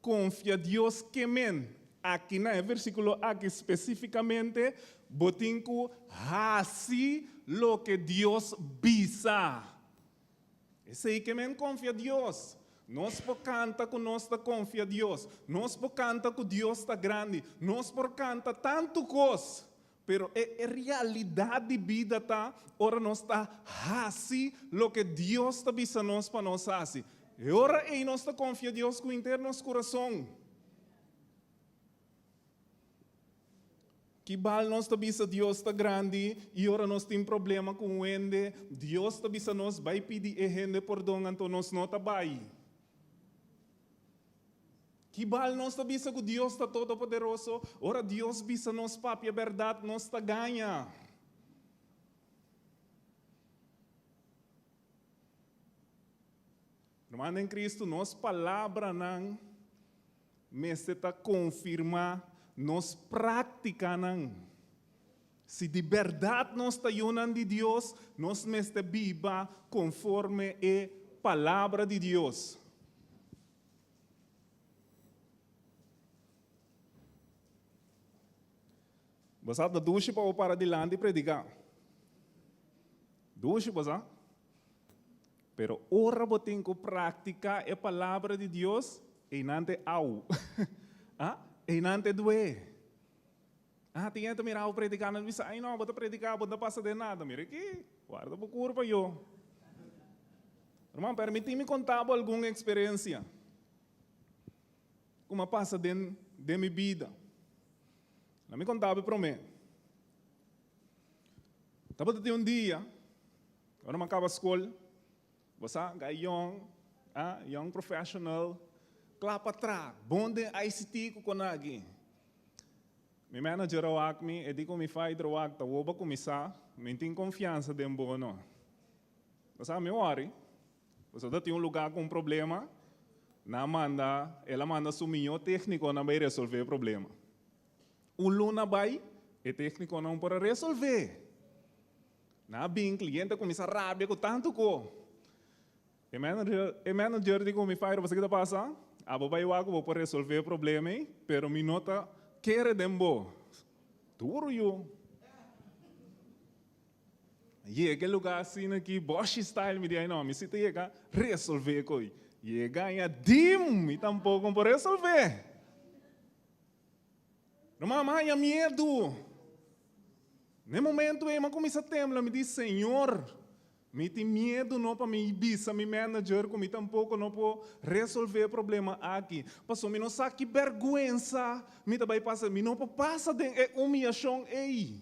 confia Deus que men. Aqui na versículo aqui especificamente botinco assim lo que Deus visa. Esse aí que men confia a Deus. Nós por canta que nós confia a Deus. Nós por canta que Deus está grande. Nós por canta tanto coisa. Pero é realidade de vida tá. Ora nós está assim lo que Deus está bisa nós para nós assim. E ora aí nós está confia a Deus com o interno nosso coração. Que bal nós está bisa Deus está grande e ora nós tem problema com o ende. Deus está bisa nós vai pedir e rende perdão então nós não está vai. Que bal nós está bisa que Deus está todo poderoso. Ora Deus bisa nós papi a verdade nós está ganha. Irmão em Cristo, nós palavra não me está confirmar nós praticamos. Se de verdade nós estamos de Deus, nós estamos viva conforme a palavra de Deus. Você está duche para adiante e predicar. Duche, você? Pero ora você tem que praticar a palavra de Deus e não te au. E não te doer. Tinha que mirar o predicando e dizer, não, vou predicar, vou passar de nada. Mira aqui, guarda por curva eu. Irmão, permite-me contar alguma experiência. Como passa de minha vida. Não me contava para mim. Estava um dia, agora me acaba a escola, você é young professional, lá para trás, bom de ICT com aqui. Meu manager ao acme, e digo me faz droga, tá vou começar, me tem confiança de bom não. Você me ore, você tem um lugar com problema, ela manda sumir o técnico não vai resolver o problema. Luna vai, o técnico não pode resolver. Na bem cliente começa a rabia com tanto co. O manager digo me faz, você que está passando? Vai vou resolver o problema, pero mi nota quer dembo. Duro eu. E aquele lugar assim aqui, Bosch style, me diz, não, me se chega resolver coi. E ganha dim, e tampouco por resolver. Não mamãe, é medo. No momento, eu começo a temblar, me diz, Senhor, Me tem medo não para me bisa, me manager, como tampouco não vou resolver problema aqui. Passou, me não sabe que vergonha, me também passa, me não passa de humilhação aí.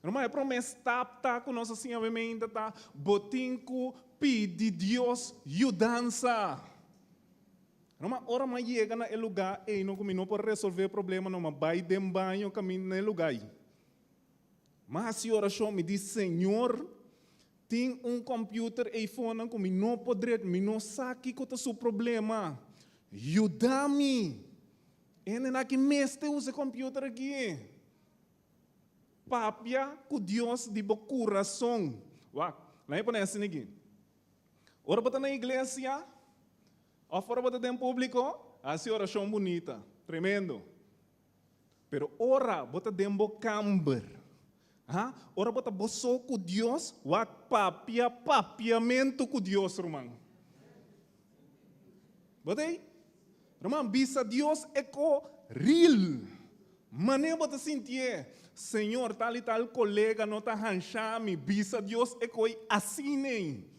Não é promessa, tá com nós assim, a minha ainda tá, botinco, pede Deus, ajudança. Não é hora mais chega no lugar, e não como não pode resolver problema, não vai de banho, caminho no lugar. Mas a oração me diz, Senhor, tem computer, iPhone, como não poderia, me não sabe qual é o seu problema. Ajuda-me. E não é que mestre usa computer aqui. Papia com Deus de bo coração. Lá é para assim aqui. Ora para na igreja, ou fora para em público, assim oração bonita, tremendo. Pero ora bota dembo camber. Ora bota boso com Deus, wak papiamento com Deus, irmão. Botei? Irmão, bisa Deus é real. Mané bota sentir, Senhor, tal e tal colega não tá hanchami, bisa Deus é assim nem.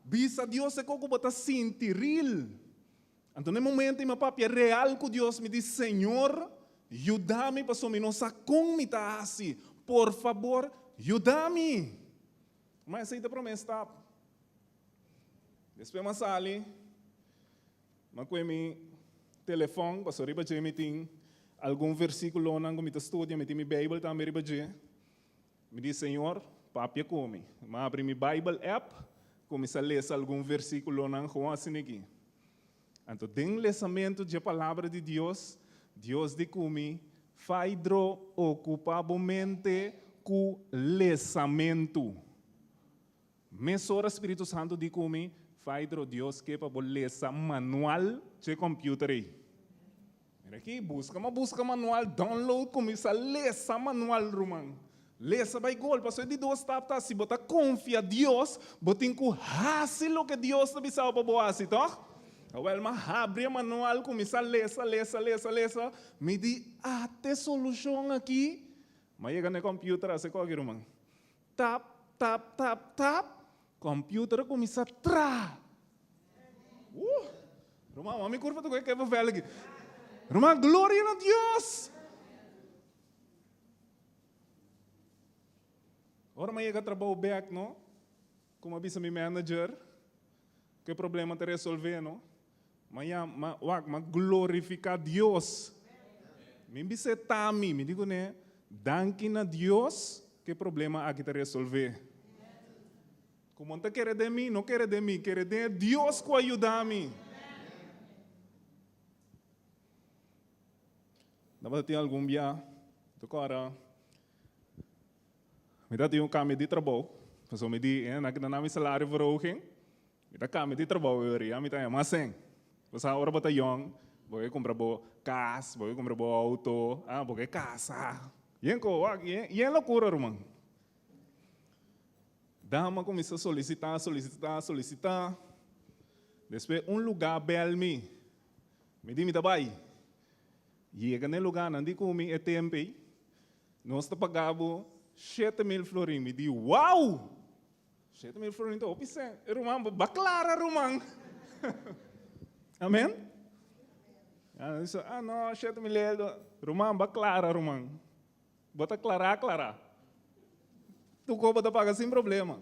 Bisa Deus é como bota sentir real. Então, no momento em que papi é real com Deus, me diz, Senhor, ajuda-me para somos nossa comunidade assim. Por favor, ajuda-me. Mas aí a promessa está. Depois mais ali, mas com meu telefone, para sorrir para me tem algum versículo não como estudia, me tem minha Bíblia também para me diz Senhor, papi come. Mas abri minha Bible app, começa a ler algum versículo não com assim aqui. Então, dentro do lesamento da palavra de Deus, Deus diz comigo, faidro ocupavelmente com lesamento. Mesora Espírito Santo diz comigo, faidro Deus que para lesa manual de computer aí. Mira aqui, busca manual, download começa a lesa manual, irmão. Lesa vai gol, passou de duas tapas, se botar confia Deus, botem com hasil o que Deus te avisou para boa, assim, tá? Well, mas abre o manual, começa a ler, me diz, tem solução aqui. Mas chega no computer, assim, qual é, irmão? Tap, computer começa a tra. Irmão, a minha curva do que é velho aqui. Irmão, glória a Deus. Ora, mas chega trabalho back, não? Como avisa meu manager, que problema te resolver, não? Mas glorificar Deus. Me disse tami, me digo né, danke na Deus, que problema aqui te resolver. Como não quer de mim, não quer de mim, quer de Deus que ajuda-me. Não tem algum dia, agora, me dá caminho de trabalho, mas me diz, não me salário verhooging, me dá caminho de trabalho, eu me dá mais sem. Você agora bota young, vou comprar casa, vou comprar auto, vou casa. E é loucura, irmão. Dama começa a solicitar. Depois lugar bel-me diz me trabalho. Chega no lugar, não digo comigo, é tempo. Nós está pagando 7.000 florins. Me diz, uau! 7.000 florins, então, irmão, baclara, irmão. Amém? Não, 7.000, irmão, baclara, irmão. Bota aclarar. Tu copa da paga sem problema.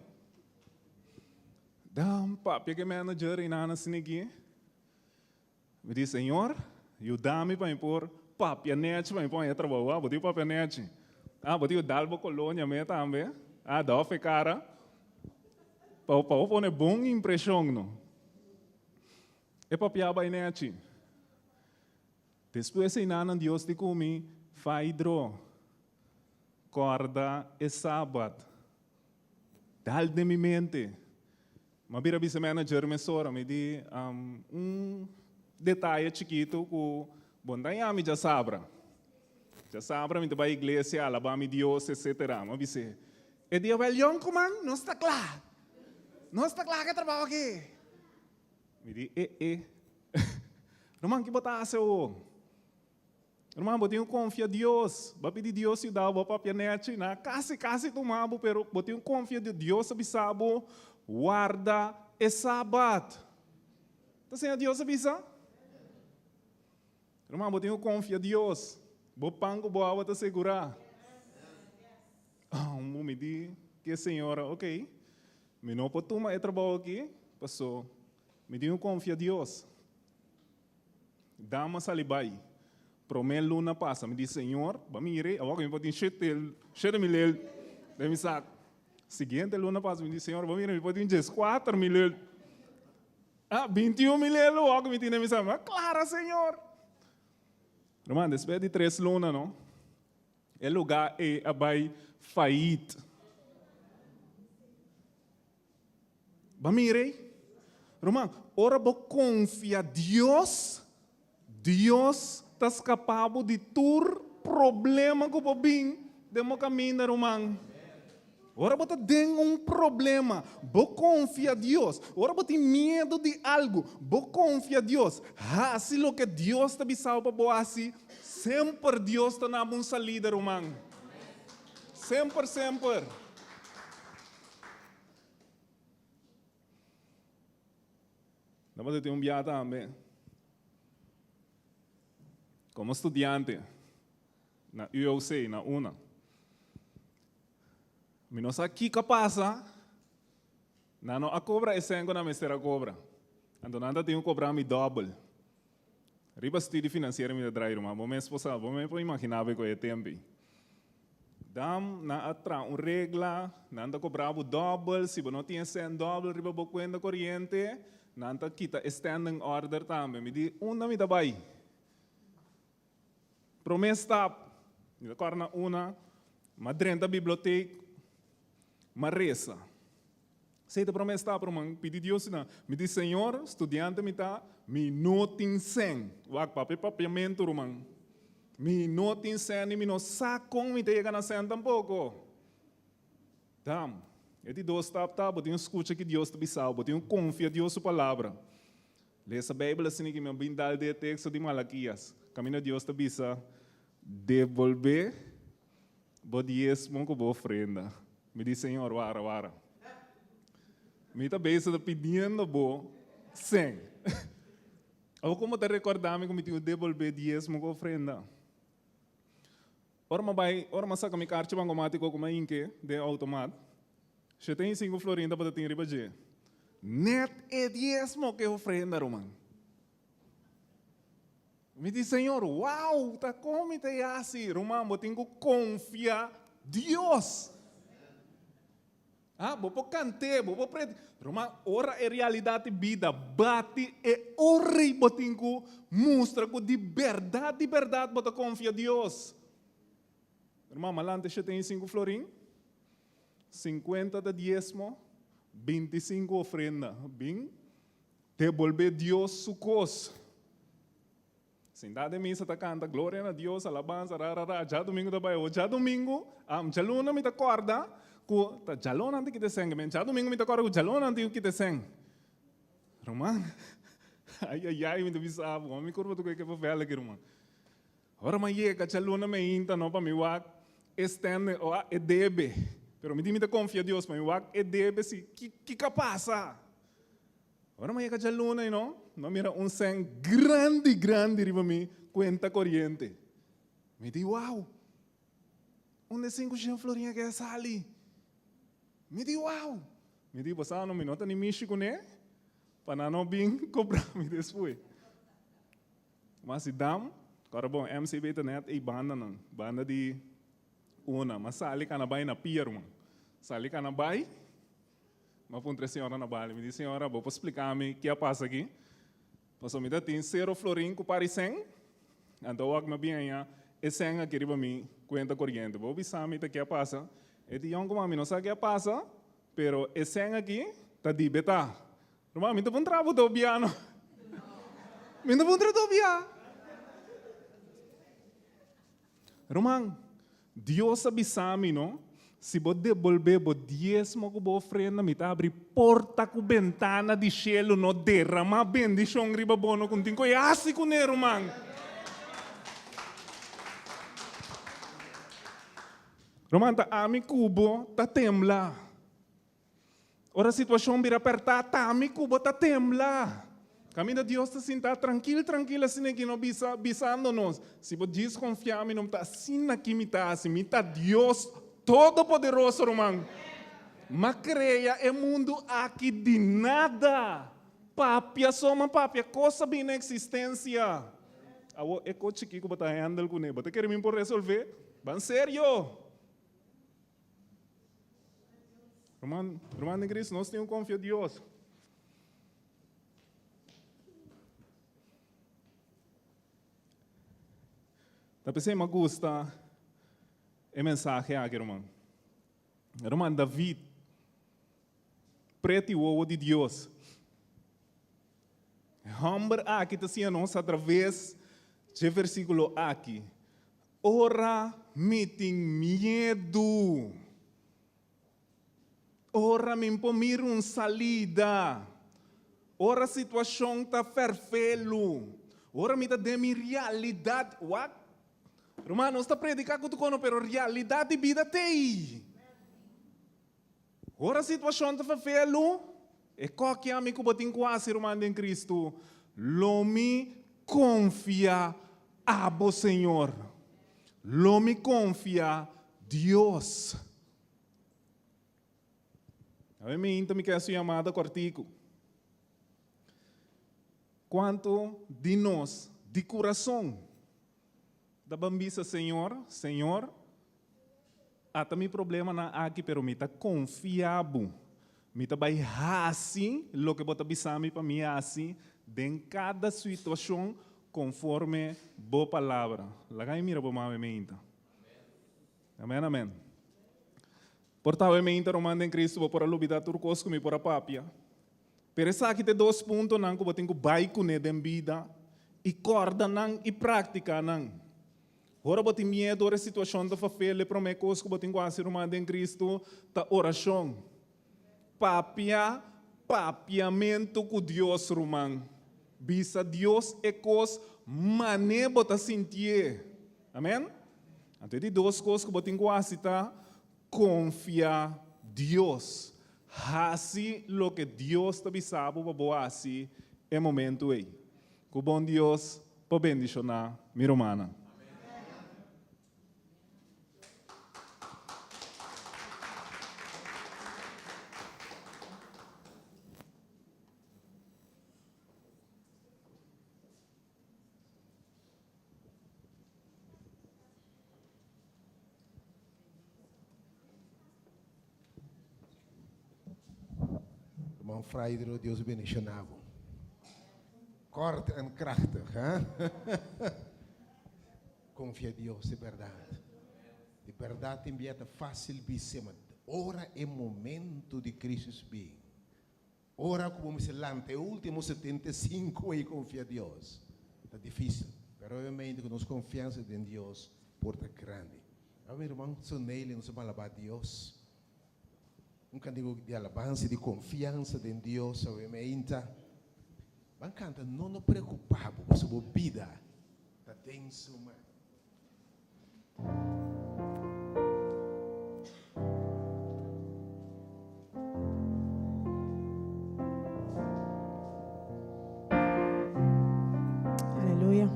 Dá papi que manager e nana assim aqui. Me diz, Senhor, ajuda-me para impor papi a net para impor a trabalhar. Botiu papi a net. Botiu dalbo colônia me também. Dá fe cara. Para pôr boa impressão, não? É papi a vai net. Depois se nana Deus te comi, faidro. Corda e sábado. Dal de minha mente. Mas vira vice manager me sora me di detalhe chiquito que bondaiami já sabra. Já sabra me vai igreja, alabami Deus, etc. Mas vice, e dia velhão comando, não está claro. Não está claro que trabalho aqui. Me di, Não man que botar seu. Irmão, botinho confia em Deus. Vai pedir Deus e dá, vai para pianete, na casi tomabo, pero botinho confia em Deus, sabe sabo, guarda e sábado. Tá sendo Deus avisa? Irmão, botinho confia em Deus. Bo pango, bo awa te segurar. Me di que senhora, ok. Me não pode tomar esse trabalho aqui, passou. Me digo confia em Deus. Dá-me salibai. Promel luna passa. Me diz, Senhor, vai me ir. Agora me pode encher mil. Daí me sabe. Seguinte luna passa. Me diz, Senhor, vai me ir. Me pode encher 4 mil. 21 mil. Agora me diz, me sabe. Claro, Senhor. Irmão, depois de 3 lunas, não? O lugar é abai faíto. Vai me ir. Irmão, ora vou confiar Deus. Deus está capaz de todo problema que eu vim de meu caminho, irmão. Ora você tem problema, vou confiar em Deus. Ora você tem medo de algo, vou confiar em Deus. Se o que Deus está avisando para você, sempre Deus está na boa salida, irmão. Sempre. Você tem viagem também. Como estudante, na UOC, na UNA. Eu não sei o que passa. Não a cobra é sem na mestra cobra. Então, nada tem que cobrar me double. Riba estudo financeiro me dá irmão. Vou me esposar, vou me imaginar que é tempo. Dam na atra uma regra, nada cobrar o double, se não tinha sem double, riba boa conta corrente, nada kita standing order também. Me diz, me dá bem. Promessa, me dá uma, madrenta biblioteca, uma reza. Se te promessa para mim, pedi Deus na, me diz Senhor, estudante me tá, me notin sem, wag papiamento romang, me notin sem, me no sacong me te na sem tampouco. Dam, eti dois tá, botinho escuta que Deus te bisau, botinho confia Deus sua palavra. Lê a Bíblia assim que me bindal de texto de Malaquias, caminho Deus te bisa. Devolver o diezmo com boa ofrenda. Me diz, Senhor, wara. Me está pedindo bo 100. Ou como te recordar-me que me tinha devolver diezmo com ofrenda. Ora, saca minha carta bancomática com a inque de automato. Se tem 5 florinda para ter riba de. Net é diezmo que ofrenda, Romano. Me diz, Senhor, uau, tá como te assim, irmão, eu tenho que confiar em Deus. Vou cantar, vou pregar. Irmão, ora é realidade de vida, bate e ora eu tenho que mostrar que de verdade, eu confio em Deus. Irmão, malante você tem 5 florim, 50 de diezmo, 25 ofrenda. Bem, devolver Deus su coisa. Sindade missa ta canta, glória a Deus, alabança, rarara, já domingo da baio, já domingo, já luna me ta corda, ku ta já luna anti kita seng, men já domingo me ta corda, ku já luna anti kita seng. Roman, ai, me ta bisabo, me curva tu que vela aqui, Roman. Ora mas ye, já luna me inta no pa me wak, estende o e debe, pero me ta confia Deus, me wak e debe si que capasa. Ora mas ye já luna, não mira sem grande riba mi conta corrente. Me diz, uau, onde 5 florinha que é essa ali? Me diz, uau. Me diz, você não me nota nem México, né? Para não vir cobrar me depois. Mas se dá, agora bom, MCB internet e banda de uma, mas sali que na bai na pia, irmão. Sali que na bai, mas põe 3 senhora na bala. Me diz, senhora, vou explicar-me o que passa aqui. Passou me dá tem 0 florim com pari 100, então o que me bem é 100 aqui riba mi conta corrente. Vou avisar me o que passa. E de onde mami não sabe o que passa, pero é 100 aqui tá de beta. Irmão, me dá bom trabalho do piano. Me dá bom trabalho do piano. Irmão, Deus avisar-me, não? Se você devolver o diezmo que você ofrenda, me abre porta com ventana de cielo, não derrama bendição riba bono contigo. É assim com ele, irmão. Roman, ta ami kubo, ta tembla. Ora situação vira apertar, ta ami kubo, ta tembla. Caminho de Deus está sentar tranquilo, assim que não bisando-nos. Se você desconfiar, não está assim aqui, me está Deus Todo-Poderoso, Roman. Mas creia, é mundo aqui de nada. Papia, soma papia, coisa bem na existência. É coisa que você está handle com ele. Você quer me por resolver? Van sério. Romano em Cristo, nós temos confiança em Deus. Da pessoa me gusta a mensagem aqui, irmão. Irmão David, preto e ovo de Deus. Hamber aqui está sendo através do versículo aqui. Ora me tem medo. Ora me impomir salida. Ora a situação está ferfelo. Ora me dá de minha realidade. What? Romano, está predicando com tu cono, pero realidade de vida tem. Ora a situação está ferfelo. E qualquer amigo que botem quase, irmão em Cristo, lo me confia a bo Senhor. Lo me confia Deus. A mim me quer ser chamada cortico. Quanto de nós, de coração, da bambisa Senhor, até meu problema na aqui, pero me tá confiável. Me tá vai assim, lo que bota bisami para mim assim, em cada situação conforme boa palavra. Lagai mira para mim meinta. Amém, amém. Portanto, meinta romano em Cristo vou para lubida turcos comigo para papia. Pero essa aqui tem 2 pontos nang que botem que vai com em vida e corda nang e prática nang. Ora botem medo ora situação da fafele para me coisa que botem quase romano em Cristo ta oração. Papiamento com Deus, Romão. Bisa Deus é coisa mané bota sentir. Amém? Então, de 2 coisas que botem quase tá confiar Deus. Assim lo que Deus está bisabo para boa assim é momento aí. Que bom Deus para bendicionar minha romana. Irmão Freidro, Deus bendicionava. Kort en krachtig, hè? Confia em Deus, é verdade. De verdade, enviada fácil, mas ora é momento de Cristo bem. Ora, como se lante, o último 75 e confia em Deus. Está difícil, mas obviamente que nós confiança em Deus, porta grande. Meu irmão, sou nele, não se malabar Deus. Um cantigo de alabança, de confiança em Deus, obviamente. Mas canta, não nos preocupamos com a sua vida. Está tenso, mano. Aleluia.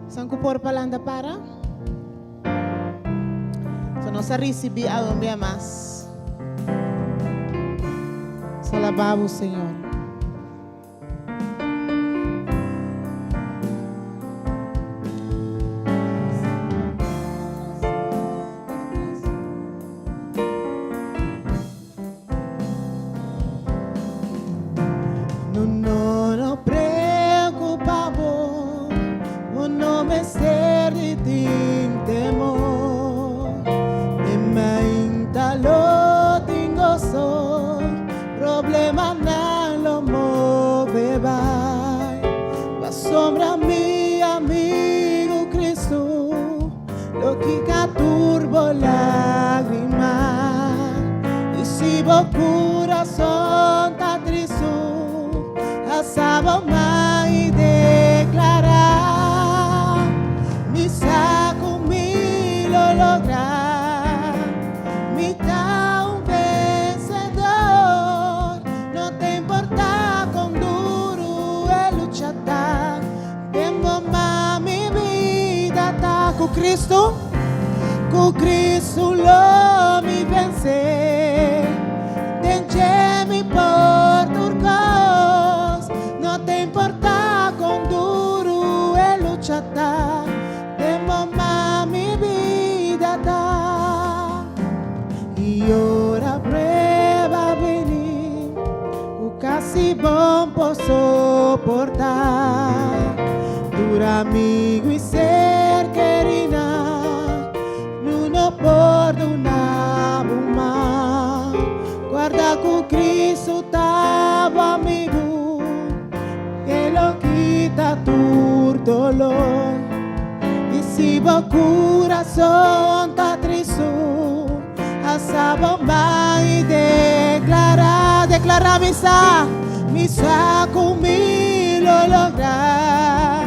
Sanku por palanda para. Nós recebemos a um mais. Salabamos, Senhor. Não nos preocupamos, não me ser de temor. Problema não lo move vai. La sombra mi amigo Cristo, lo que turbo lágrima. E se o coração tá triste, a sábado mais declarar Cristo lo mi vence. Denche-me por turcos, no te importa con duro e luchata, de mamá mi vida da. E ora prueba venir, o casi bom posso suportar. Dura amigo e ser querida, não perdonava mais. Guarda com Cristo tava amigo, que lo quita tu dolor. E se o coração tá triste, a bomba e declara misa comigo lograr.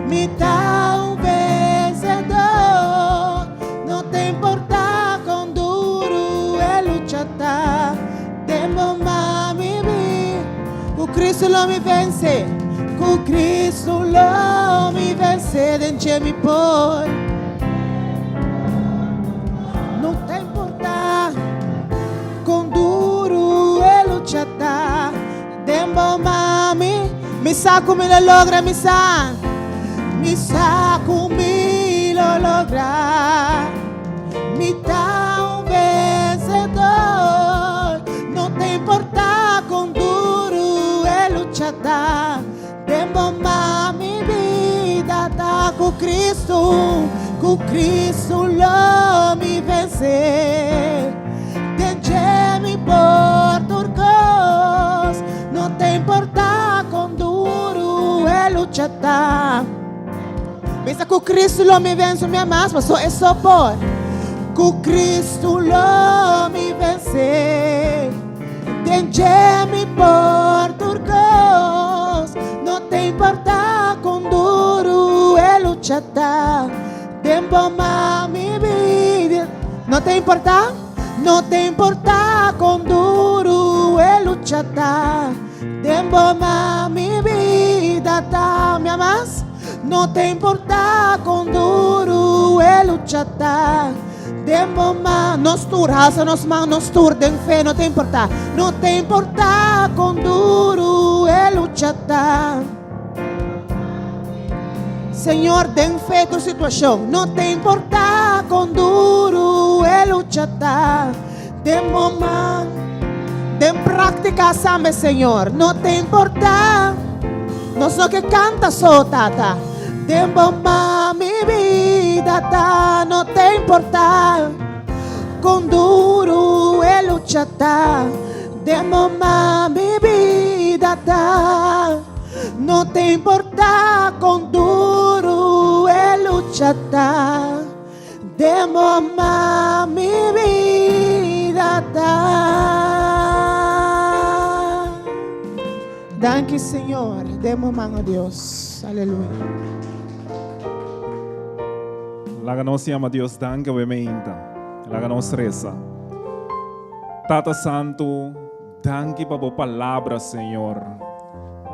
Me dá vencedor, não te importa com duro e luchata, demo mami mi, com Cristo lo mi vence, com Cristo lo mi vence, denche mi por, não te importa com duro e luchata, demo mami, mi sa come lo logra mi sa comigo lograr, me dá vencedor, não te importa com duro e luchata, demo mi vida tá com Cristo lo mi vencer, denche-me por turcos, não te importa com duro e luchata. Pensa com Cristo lo mi vence, minha mais, mas só é só por. Com Cristo lo mi vence, denche-me por turcos, não te importa com duro e luchata, tempo mi vida, não te importa com duro e luchata, tempo mi vida, tá, minha mais. Não te importa com duro e luchata, demo nos tur, alça nos mãos, nos tur, den fé, não te importa com duro e luchata. Senhor, den fé tua situação, não te importa com duro e luchata, demo den prática sambe, Senhor, não te importa, não só que canta só, tata. Tempo mi vida tá, não te importa com duro e luchata, tempo mi vida tá, não te importa com duro e luchata, tempo mi vida tá. Danke, Senhor, demo mano Deus, aleluia. Laga nós ama Deus, danke we meinta. Laga nós reza. Tata Santo, danke para a palavra, Senhor.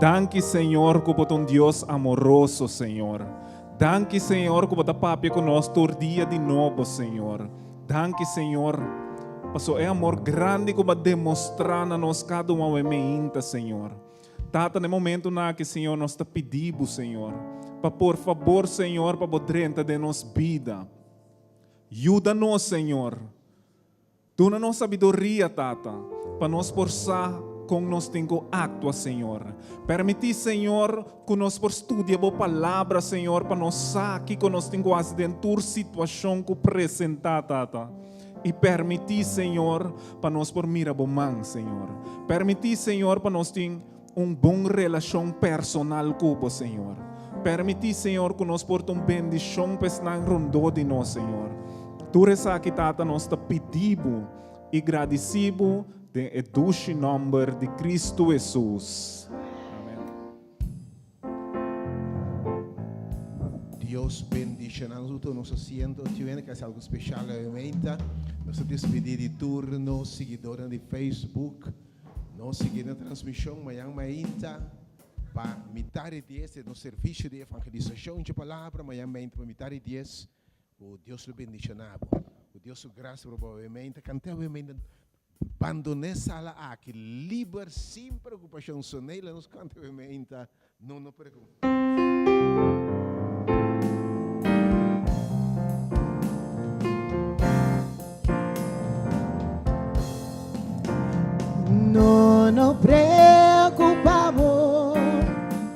Danke, Senhor, por um Deus amoroso, Senhor. Danke, Senhor, por estar papi conosco todo dia de novo, Senhor. Danke, Senhor, por é amor grande que vai demonstrar na nós cada uma we meinta, Senhor. Tata, no momento na que, Senhor, nós te pedimos, Senhor, para por favor, Senhor, para poder de nossa vida. Ajuda-nos, Senhor. Dá nos sabedoria, Tata, para nos forçar com nós tenho actua, Senhor. Permiti, Senhor, que nós por estudar a palavra, Senhor, para nós saber que nós temos as dentro situação que apresentar, Tata. E permiti, Senhor, para nós por mirar a mão, Senhor. Permiti, Senhor, para nós ter bom relação personal com o Senhor. Permiti, Senhor, que nós portamos bendição para rondar de nós, Senhor. Tu reza que Tata nós te pedimos e agradecemos de doce nome de Cristo Jesus. Amém. Deus bendice innanzitutto nostro asiento, ti viene che sia algo speciale ovviamente. Nostro despedire di turno, seguidores di Facebook, non seguire la trasmissione, ma ainda para metade disso no serviço de evangelização de palavra, mas também para metade disso Que Dios lo bendicionaba. Que Dios gracias probavelmente. Cantemente abandoné sala aqui, liber sem preocupação. Sonela nos cantemente não preocupa. No nos preocupamos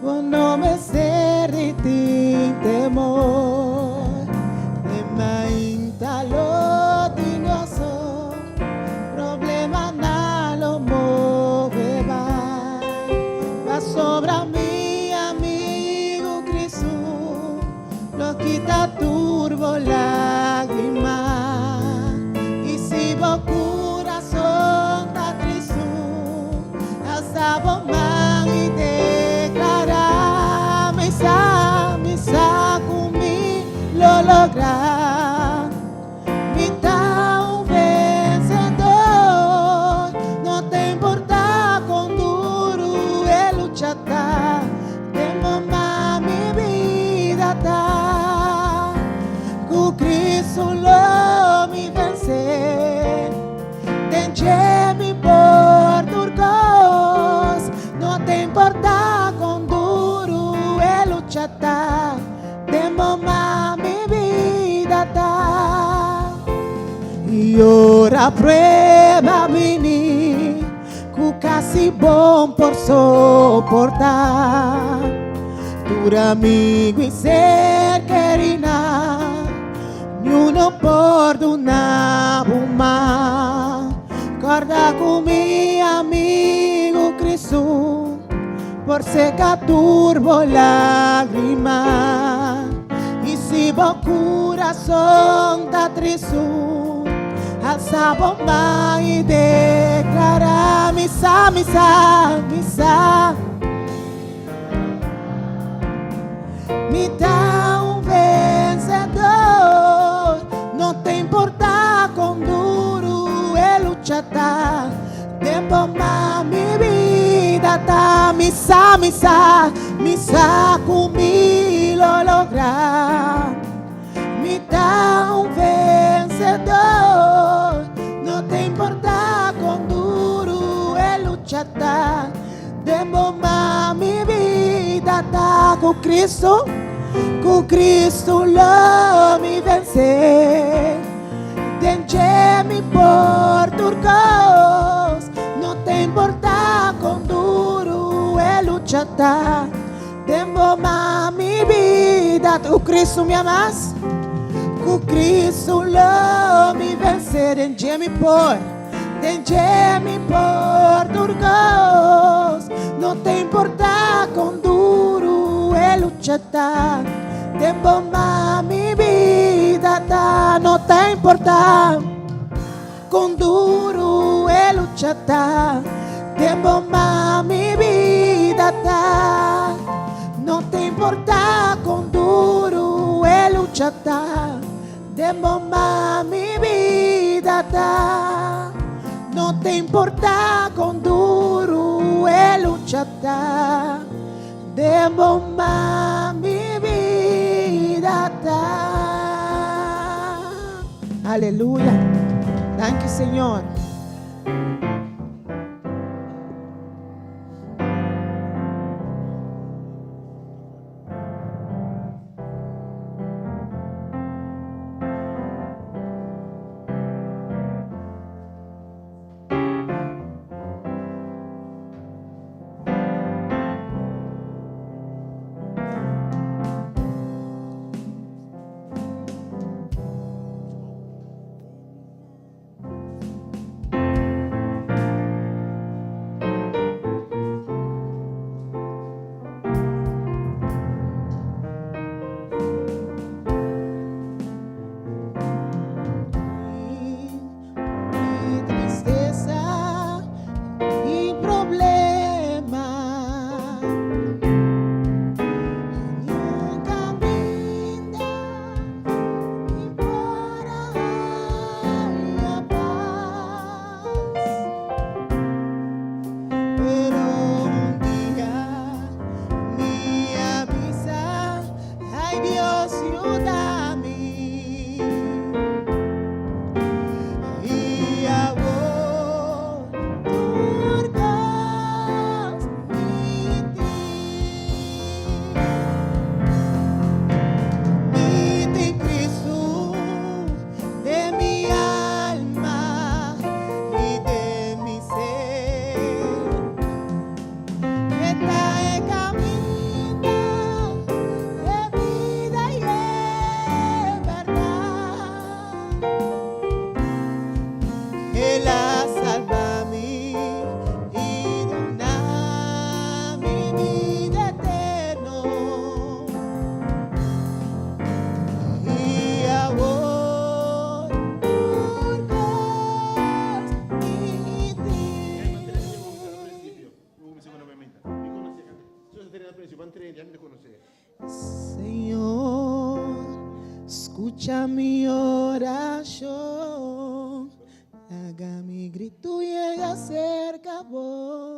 por no me ser de ti temor. De mainta lo dignoso, problema na lo move va sobra mi amigo Cristo, lo quita turbo lágrima. Y si vos corazón ta Cristo, alzabo man y declara misa kumi lo logra. Mita un vencedor, no te importa con duro el luchata, de mamá mi vida ta, con Cristo lo mi vencer, tenche mi por turcos, no te importa con duro el luchata, de mamá mi vida ta. Y ora prueba vini, cu casi bom por soportar. Tu amigo y ser querina, ni uno por una buma. Guarda con mi amigo Cristo, por seca turbo lágrima. Y si vos corazón ta trisu, alza bomba y declara misa. Me da un vencedor, no te importa con duro el luchata, de bomba mi vida ta, misa kumi lo logra. Me da un vencedor, no te importa con duro el luchata, de bomba mi vida ta, con Cristo lo mi vencer, denche mi por turcos, no te importa con duro el luchata, de bomba mi vida, tu Cristo me amas, con Cristo lo mi vencer, denche mi por turcos, no te importa con duro el luchata, de bomba mi vida ta, no te importa con duro el luchata, de bomba mi vida ta, no te importa con duro el luchata, de bomba mi vida ta, no te importa con duro el luchata, de bomba mi vida ta. Aleluya. Danke, Señor. Dios, ayúdame. Escucha mi oración, haga mi grito llega cerca a vos.